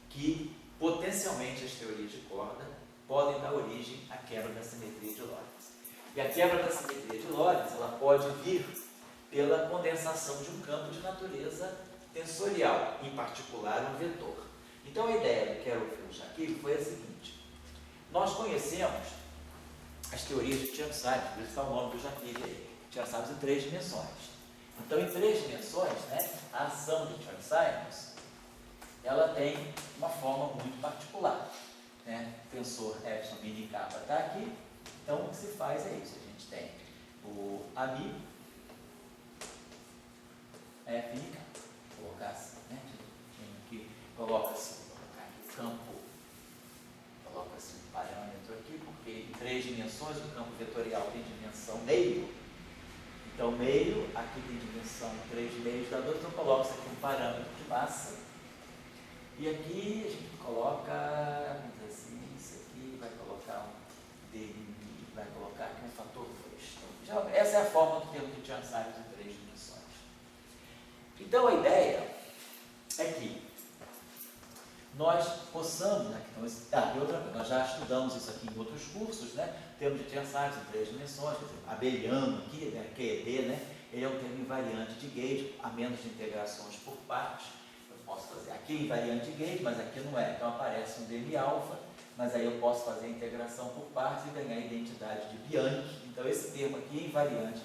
que potencialmente as teorias de corda podem dar origem à quebra da simetria de Lorentz. E a quebra da simetria de Lorentz, ela pode vir pela condensação de um campo de natureza tensorial, em particular um vetor. Então a ideia do Carroll-Field aqui foi a seguinte: nós conhecemos as teorias de Chern-Simons, por isso está o nome do Jacquille aí, Chern-Simons em 3 dimensões. Então em 3 dimensões, né, a ação de Chern-Simons, ela tem uma forma muito particular. Né? O tensor epsilon mini kappa está aqui, então o que se faz é isso, a gente tem o AMI, F mini kappa, vou colocar assim, né? Aqui, coloca-se o campo, coloca-se um parâmetro aqui, porque em 3 dimensões o campo vetorial tem dimensão meio, então meio, aqui tem dimensão 3 meios da 2, então coloca-se aqui um parâmetro de massa, e aqui a gente coloca, vamos dizer assim, isso aqui vai colocar um D, vai colocar aqui um fator 2. Então, essa é a forma do termo de Chern-Simons em 3 dimensões. Então a ideia é que nós possamos, né, então, e outra coisa, nós já estudamos isso aqui em outros cursos, né, termo de Chern-Simons em 3 dimensões, quer dizer, abeliano aqui, né, QED, né, ele é um termo invariante de Gauge, a menos de integrações por partes. Eu posso fazer aqui invariante de Gauge, mas aqui não é, então aparece um dm alfa, mas aí eu posso fazer a integração por partes e ganhar a identidade de Bianchi. Então esse termo aqui é invariante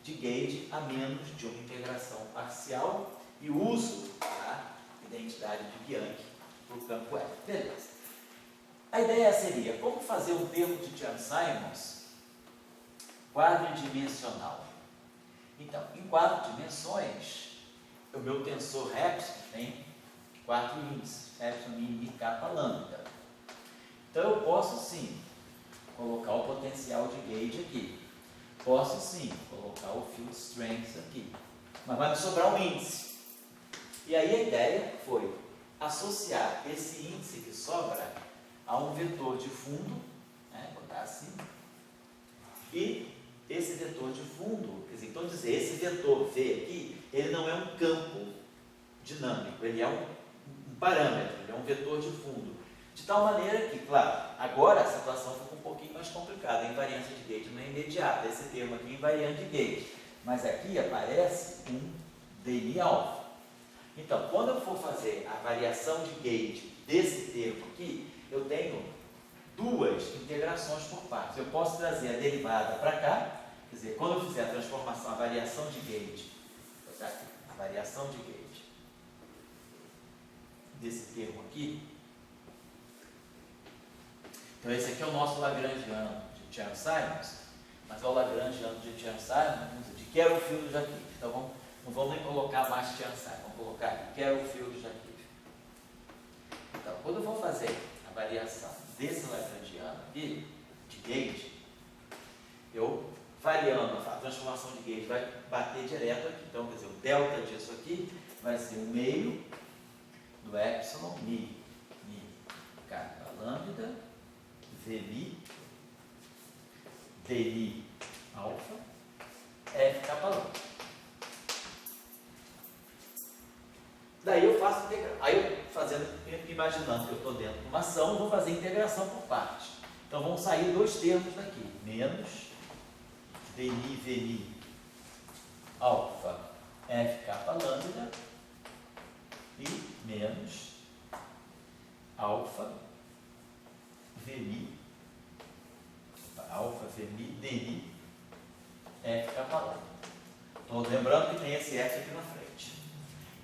de Gauge, a menos de uma integração parcial, e uso a identidade de Bianchi para o campo F. Beleza. A ideia seria, como fazer um termo de Chern-Simons quadridimensional? Então, em 4 dimensões, o meu tensor epsilon tem 4 índices, epsilon, mini, kappa, lambda. Então eu posso sim colocar o potencial de Gauge aqui. Posso sim colocar o field strength aqui. Mas vai me sobrar um índice. E aí a ideia foi associar esse índice que sobra a um vetor de fundo, né, botar assim, e esse vetor de fundo, quer dizer, então dizer, esse vetor V aqui, ele não é um campo dinâmico, ele é um parâmetro, ele é um vetor de fundo. De tal maneira que, claro, agora a situação fica um pouquinho mais complicada, a invariância de Gauge não é imediata, esse termo aqui é invariante de Gauge, mas aqui aparece um dm alfa. Então, quando eu for fazer a variação de Gauge desse termo aqui, eu tenho 2 integrações por partes. Eu posso trazer a derivada para cá, quer dizer, quando eu fizer a transformação, a variação de Gauge, vou botar aqui, a variação de Gauge desse termo aqui. Então, esse aqui é o nosso Lagrangiano de Chern-Simons, mas é o Lagrangiano de Chern-Simons, de Carroll-Field aqui. Então, não vamos nem colocar mais Chern-Simons, vamos colocar aqui Carroll-Field aqui. Então, quando eu vou fazer a variação desse Lagrangiano aqui, de Gauge, eu variando a transformação de Gauge vai bater direto aqui. Então, quer dizer, o delta disso aqui vai ser o meio do epsilon mi kappa lambda Vmi dmi alfa F kappa lambda. Daí eu faço integral. Aí eu imaginando que eu estou dentro de uma ação, vou fazer integração por partes. Então vão sair 2 termos daqui, menos dmi Vmi alfa F kappa lambda e menos alfa Vmi dmi F kappa lambda. Estou lembrando que tem esse F aqui na frente.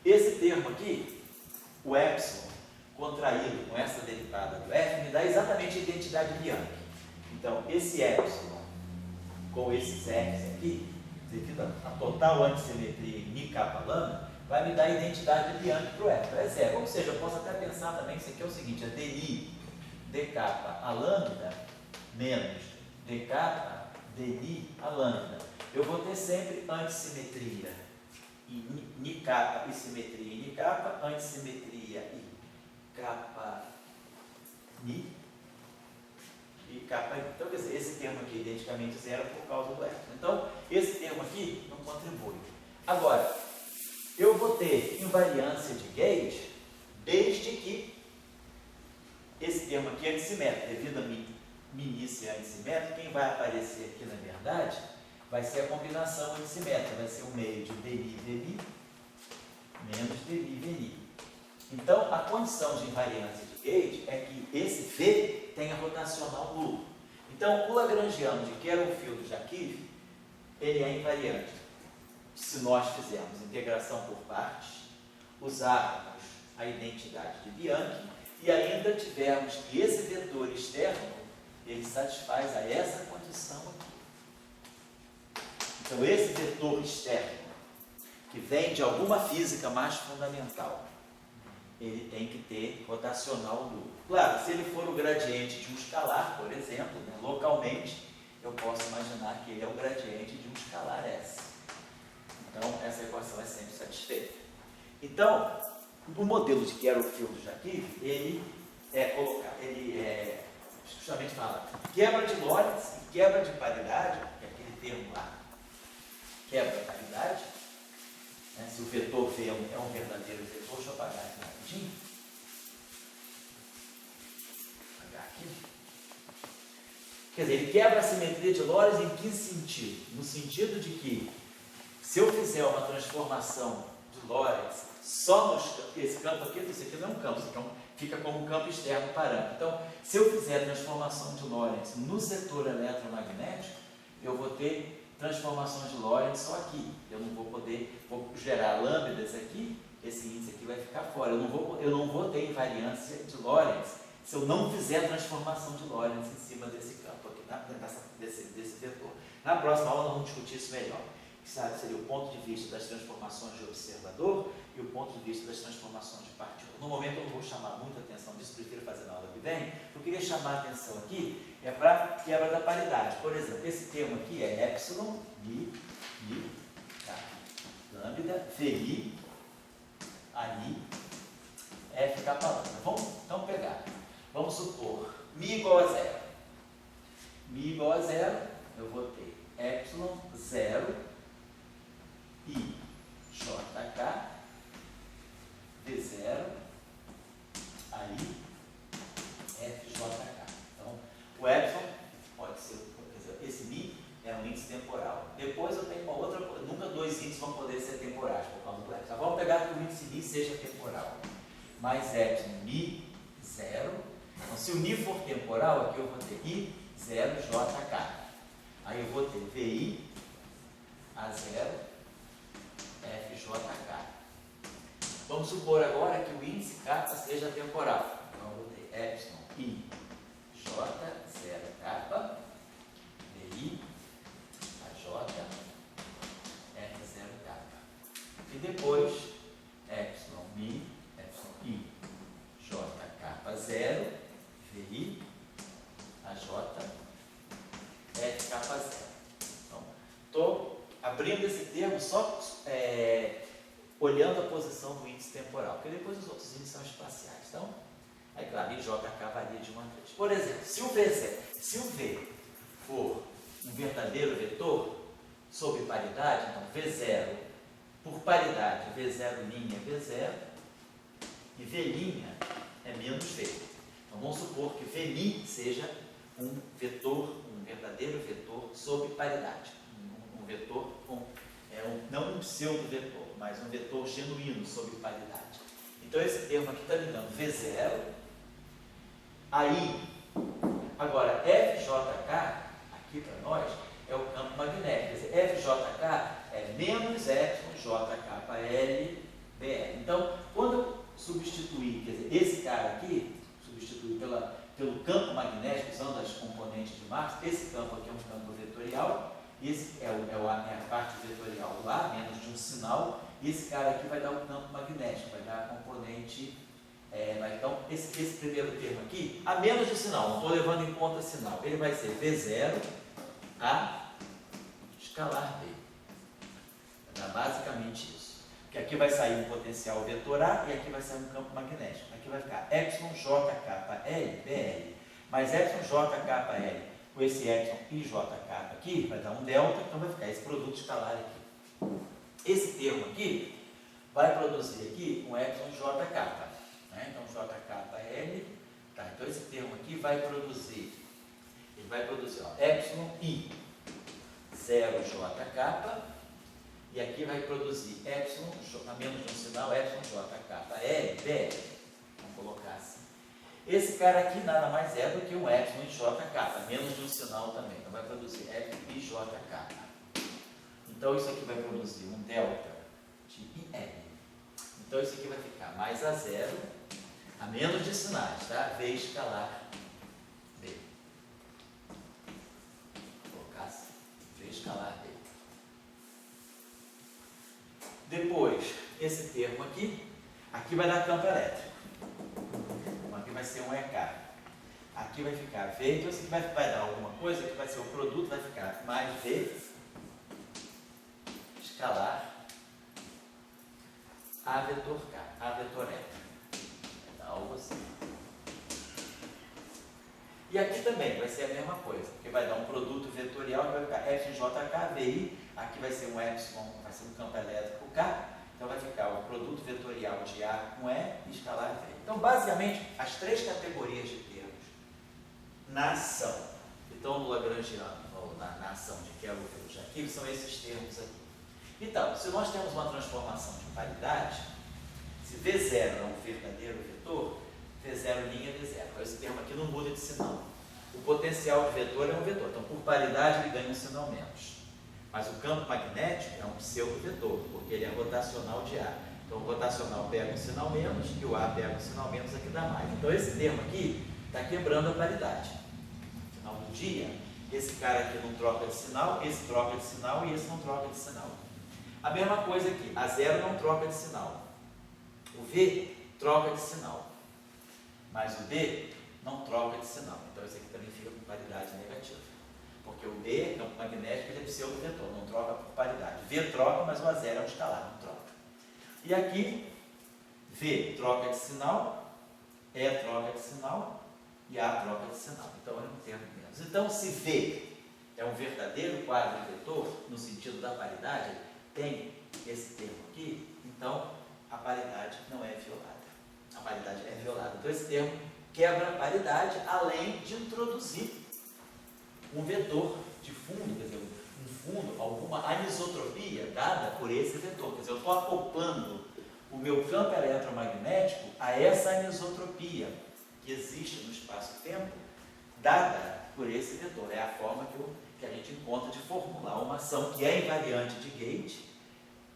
Esse termo aqui, o epsilon, contraído com essa derivada do F, me dá exatamente a identidade de Bianchi. Então, esse epsilon com esses F's aqui, devido à total antissimetria em mi kappa lambda, vai me dar a identidade de Bianchi para o F. É zero. Ou seja, eu posso até pensar também que isso aqui é o seguinte, é dI d kappa a lambda menos d kappa dI a lambda. Eu vou ter sempre antissimetria e ni kappa e simetria em ni kappa, antissimetria e kappa ni e kappa. Então, quer dizer, esse termo aqui é identicamente zero por causa do epsilon. Então, esse termo aqui não contribui. Agora, eu vou ter invariância de gauge desde que esse termo aqui é antissimétrico. Devido a minice antissimétrico, quem vai aparecer aqui, na verdade, vai ser a combinação antissimétrica. Vai ser o meio de deni, veni, menos deni, veni. Então, a condição de invariância de gauge é que esse V tenha rotacional nulo. Então, o lagrangiano de Kerr-Field Jaquif, ele é invariante. Se nós fizermos integração por partes, usarmos a identidade de Bianchi e ainda tivermos que esse vetor externo, ele satisfaz a essa condição aqui. Então, esse vetor externo, que vem de alguma física mais fundamental, ele tem que ter rotacional nulo. Claro, se ele for o gradiente de um escalar, por exemplo, né, localmente, eu posso imaginar que ele é o gradiente de um escalar S. Então, essa equação é sempre satisfeita. Então, o modelo de Kerr-Field Jaquif, ele justamente fala quebra de Lorentz e quebra de paridade, que é aquele termo lá, quebra de paridade, né, se o vetor V é um verdadeiro vetor. Deixa eu apagar aqui rapidinho. Apagar aqui. Quer dizer, ele quebra a simetria de Lorentz em que sentido? No sentido de que, se eu fizer uma transformação de Lorentz só esse campo aqui, esse aqui não é um campo, então fica como um campo externo parâmetro. Então, se eu fizer a transformação de Lorentz no setor eletromagnético, eu vou ter transformação de Lorentz só aqui. Eu não vou poder, vou gerar lambdas aqui, esse índice aqui vai ficar fora. Eu não vou ter invariância de Lorentz se eu não fizer a transformação de Lorentz em cima desse campo aqui, desse vetor. Na próxima aula nós vamos discutir isso melhor. Que seria o ponto de vista das transformações de observador e o ponto de vista das transformações de partícula. No momento eu não vou chamar muita atenção disso, prefiro fazer na aula que vem. O que eu queria chamar a atenção aqui é para quebra da paridade. Por exemplo, esse termo aqui é epsilon, mi, tá, lambda, vi, ani, f kappa lambda. Vamos então pegar. Vamos supor mi igual a zero. Mi igual a zero, eu vou ter epsilon, zero, I, JK, V0, aí, FJK. Então, o epsilon pode ser, quer dizer, esse mi é um índice temporal. Depois eu tenho uma outra, nunca dois índices vão poder ser temporais por causa do epsilon. Vamos pegar que o índice mi seja temporal. Mais epsilon, mi, zero. Então, se o mi for temporal, aqui eu vou ter I, 0, JK. Aí eu vou ter VI, A0, FJK. Vamos supor agora que o índice kappa seja temporal. Então eu vou ter epsilon I, J0 kappa, VI, AJ, F0 kappa. E depois, epsilon mi, epsilon I, J kappa 0, VI, AJ, F kappa 0. Então, estou abrindo esse termo só olhando a posição do índice temporal, porque depois os outros índices são espaciais. Então, é claro, IJK varia de 1 a 3. Por exemplo, se o V for um verdadeiro vetor sob paridade, então V0 por paridade, V0' é V0 e V' é menos V. Então, vamos supor que V' seja um vetor, um verdadeiro vetor sob paridade. Um vetor não um pseudo-vetor, mas um vetor genuíno sob paridade. Então, esse termo aqui está me dando V0, aí, agora, FJK, aqui para nós, é o campo magnético. Quer dizer, FJK é menos epsilon JKL BR. Então, quando eu substituir, quer dizer, esse cara aqui, substituir pelo campo magnético, usando as componentes de Marx, esse campo aqui é um campo vetorial, esse é a parte vetorial lá, menos de um sinal, e esse cara aqui vai dar o campo magnético, vai dar a componente, então esse primeiro termo aqui, a menos de sinal, não estou levando em conta sinal, ele vai ser V0 a escalar B. É basicamente isso. Porque aqui vai sair um potencial vetor A e aqui vai sair um campo magnético. Aqui vai ficar εjkl BL mais εjkl com esse ijk aqui, vai dar um delta, então vai ficar esse produto escalar aqui. Esse termo aqui vai produzir aqui um εjk, né? Então jkl, tá? Então esse termo aqui vai produzir, ele vai produzir, ó, εi 0jk, e aqui vai produzir a menos de um sinal, εjkl BL. Vamos colocar assim. Esse cara aqui nada mais é do que um epsilon em jk, menos de um sinal também. Então vai produzir ijk. Então isso aqui vai produzir um delta de IL. Então isso aqui vai ficar mais a zero, a menos de sinais, tá? V escalar B. Vou colocar assim, V escalar B. Depois, esse termo aqui vai dar campo elétrico. Aqui vai ser um EK. Aqui vai ficar V, então isso aqui vai dar alguma coisa, que vai ser o produto, vai ficar mais V escalar A vetor K, A vetor E. Vai dar algo assim. E aqui também vai ser a mesma coisa, porque vai dar um produto vetorial que vai ficar FJK, VI, aqui vai ser um epsilon, vai ser um campo elétrico K, então vai ficar o produto vetorial de A com E e escalar V. Então, basicamente, as três categorias de termos na ação que estão no Lagrangiano, ou na ação de Kerr-Wills aqui, são esses termos aqui. Então, se nós temos uma transformação de paridade, se V0 é um verdadeiro vetor, V0' é V0. Então, esse termo aqui não muda de sinal. O potencial de vetor é um vetor, então por paridade ele ganha um sinal menos. Mas o campo magnético é um pseudo-vetor, porque ele é rotacional de A. Então o rotacional pega um sinal menos e o A pega um sinal menos, aqui dá mais. Então esse termo aqui está quebrando a paridade. No final do dia, esse cara aqui não troca de sinal, esse troca de sinal e esse não troca de sinal. A mesma coisa aqui, a zero não troca de sinal. O V troca de sinal, mas o B não troca de sinal. Então esse aqui também fica com paridade negativa. Porque o B, campo magnético, ele é pseudo-vetor, não troca por paridade. V troca, mas o A0 é um escalar, não troca. E aqui, V troca de sinal, E troca de sinal e A troca de sinal. Então é um termo menos. Então, se V é um verdadeiro quadro vetor, no sentido da paridade, tem esse termo aqui, então a paridade não é violada. A paridade é violada. Então esse termo quebra a paridade, além de introduzir um vetor de fundo, quer dizer, um fundo, alguma anisotropia dada por esse vetor. Quer dizer, eu estou acoplando o meu campo eletromagnético a essa anisotropia que existe no espaço-tempo, dada por esse vetor. É a forma que a gente encontra de formular uma ação que é invariante de Gauge,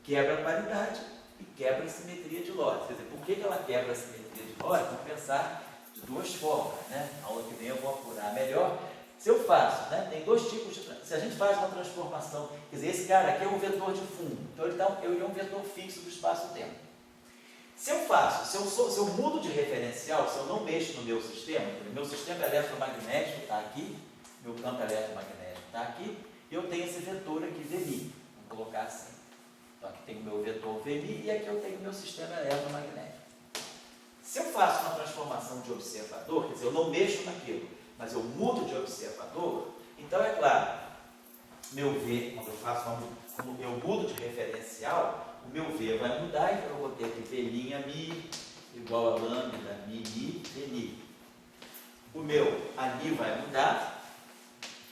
quebra a paridade e quebra a simetria de Lorentz. Quer dizer, por que ela quebra a simetria de Lorentz? Vamos pensar de duas formas, né? Na aula que vem eu vou apurar melhor. Se eu faço, né? Tem dois tipos de... Se a gente faz uma transformação, quer dizer, esse cara aqui é um vetor de fundo, então ele é um vetor fixo do espaço-tempo. Se eu faço, se eu mudo de referencial, se eu não mexo no meu sistema eletromagnético está aqui, meu campo eletromagnético está aqui, e eu tenho esse vetor aqui, Vmi. Vamos colocar assim. Então aqui tem o meu vetor Vmi e aqui eu tenho o meu sistema eletromagnético. Se eu faço uma transformação de observador, quer dizer, eu não mexo naquilo, mas eu mudo de observador, então é claro, meu V, quando eu mudo de referencial, o meu V vai mudar, então eu vou ter que V' igual a lambda mi, Vni. O meu Ani vai mudar,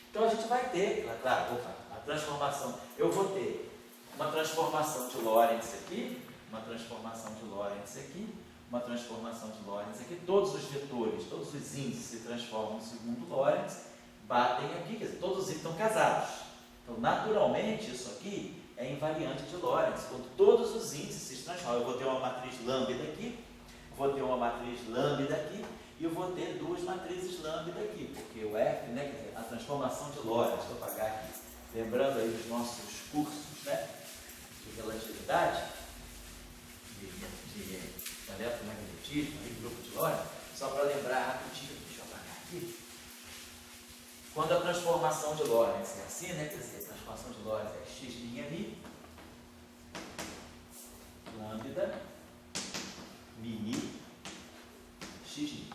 então a gente vai ter, claro, a transformação, eu vou ter uma transformação de Lorentz aqui, uma transformação de Lorentz aqui, uma transformação de Lorentz aqui, todos os vetores, todos os índices se transformam segundo Lorentz, batem aqui, quer dizer, todos os índices estão casados. Então, naturalmente, isso aqui é invariante de Lorentz, quando todos os índices se transformam. Eu vou ter uma matriz lambda aqui, vou ter uma matriz lambda aqui, e eu vou ter duas matrizes lambda aqui, porque o F, né, quer dizer, a transformação de Lorentz, vou apagar aqui, lembrando aí os nossos cursos, né, de relatividade, de eletromagnetismo, de grupo de Lorentz, só para lembrar rapidinho, deixa eu apagar aqui. Quando a transformação de Lorentz é assim, né, quer dizer, a transformação de Lorentz é x' mi, lambda mini x'.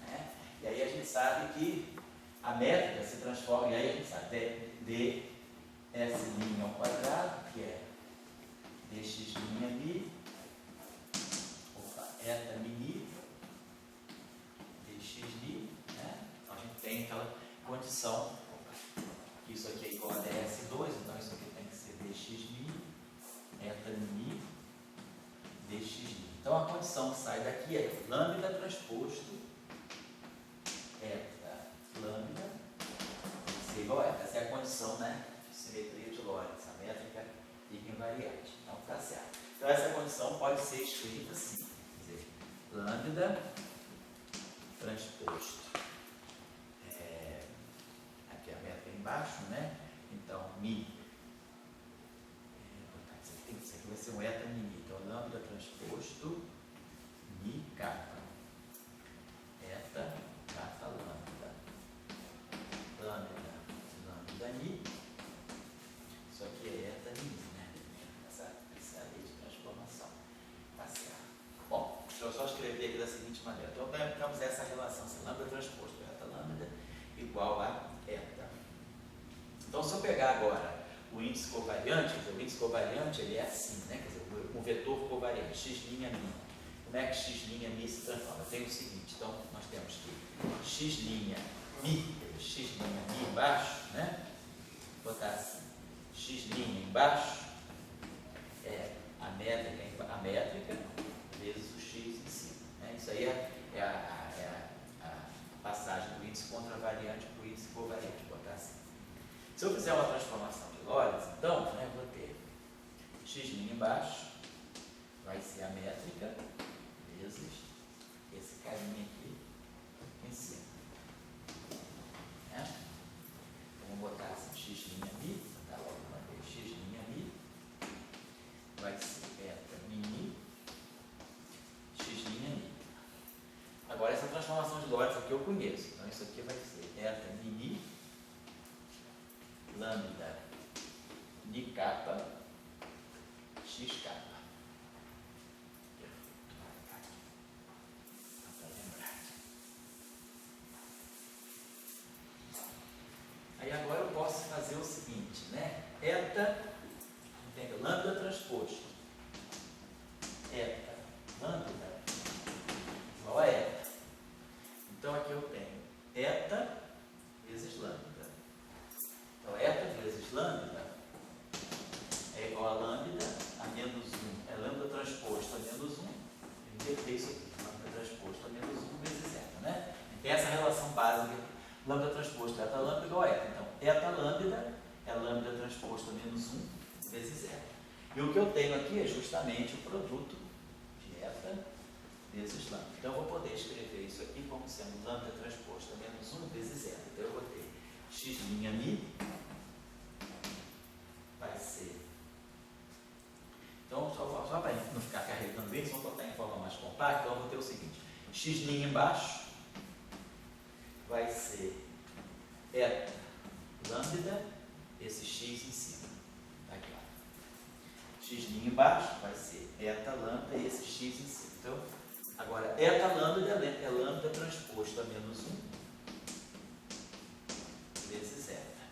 Né? E aí a gente sabe que a métrica se transforma, e aí a gente sabe ds' que é dx' mi, eta mini dx mi, né? Então a gente tem aquela condição que isso aqui é igual a ds2, então isso aqui tem que ser dx mi, eta mini dx mi. Então a condição que sai daqui é lambda transposto eta lambda ser igual a eta. Essa é a condição, né, de simetria de Lorentz. A métrica fica invariante. Então está certo. Então essa condição pode ser escrita assim. Quer dizer, lambda transposto. Aqui a métrica é embaixo, né? Então, mi. Isso aqui vai ser um eta mini. Então, lambda transposto mi kappa. Eta kappa lambda. Lambda mi. Isso aqui é eta mini, né? Essa é a lei de transformação. Tá certo. Bom, deixa eu só escrever aqui da seguinte maneira. Então, temos essa relação, se lambda transposto eta lambda igual a eta. Então, se eu pegar agora o índice covariante, o índice covariante ele é assim, né? Quer dizer, o vetor covariante, x' mi. Como é que x' mi se transforma? Tem o seguinte, então nós temos que x' mi embaixo, né? Vou botar assim, x' embaixo é a métrica vezes o x em cima. Né? Isso aí é a passagem do índice contravariante para o índice covariante, vou botar assim. Se eu fizer uma transformação de Lorentz, então, né, eu vou ter x' embaixo, vai ser a métrica, vezes esse carinha aqui em cima. Né? Então, vou botar assim, x' mi, tá logo uma vez, x' mi, vai ser eta mini, x' mi. Agora, essa transformação de Lorentz aqui eu conheço, então isso aqui vai ser eta mini, lambda de kappa x kappa. Para lembrar. Aí agora eu posso fazer o seguinte, né? Eta, entende? Lambda transposto. Eta, lambda igual a eta. Então aqui eu tenho eta vezes lambda. Então, eta vezes lambda é igual a lambda a menos 1. É lambda transposto a menos 1. Inverter isso aqui. Lambda transposto a menos 1 vezes eta, né? Tem essa relação básica. Lambda transposto eta lambda igual a eta. Então, eta lambda é lambda transposto a menos 1 vezes eta. E o que eu tenho aqui é justamente o produto de eta vezes lambda. Então, eu vou poder escrever isso aqui como sendo lambda transposto a menos 1 vezes eta. Então, eu vou ter x' mi vai ser. Então, só para não ficar carregando bem, só botar em forma mais compacta, então eu vou ter o seguinte: x' embaixo vai ser eta lambda, esse x em cima. Aqui, ó. X' embaixo vai ser eta lambda e esse x em cima. Então, agora, eta lambda é lambda transposto a menos 1. Vezes eta.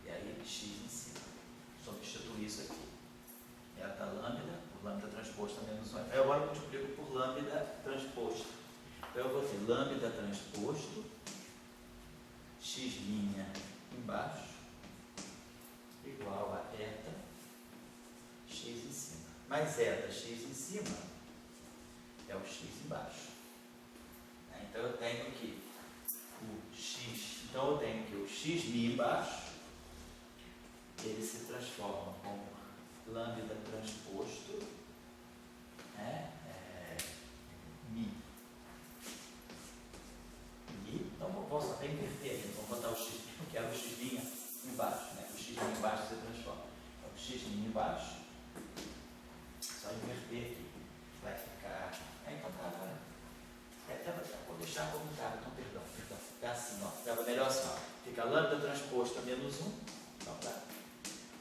E aí x em cima. Substituir isso aqui. Eta lambda, por lambda transposto a menos 1. Aí agora eu multiplico por lambda transposto. Então eu vou ter lambda transposto, x' embaixo, igual a eta, x em cima. Mais eta, x em cima, é o x embaixo. Então eu tenho que o x. Então eu tenho que o x' embaixo, ele se transforma como lambda transposto, né? Mi. Então eu posso até inverter aqui, então vou botar o x, eu quero o x' embaixo, né? O x' embaixo se transforma. Então o x' embaixo, só inverter aqui, vai ficar. Então vou deixar como estava, então perdão. Fica assim, ó. Ficava melhor assim, ó. Fica lambda transposto a menos 1. Então, tá?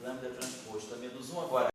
Lambda transposto a menos 1. Agora,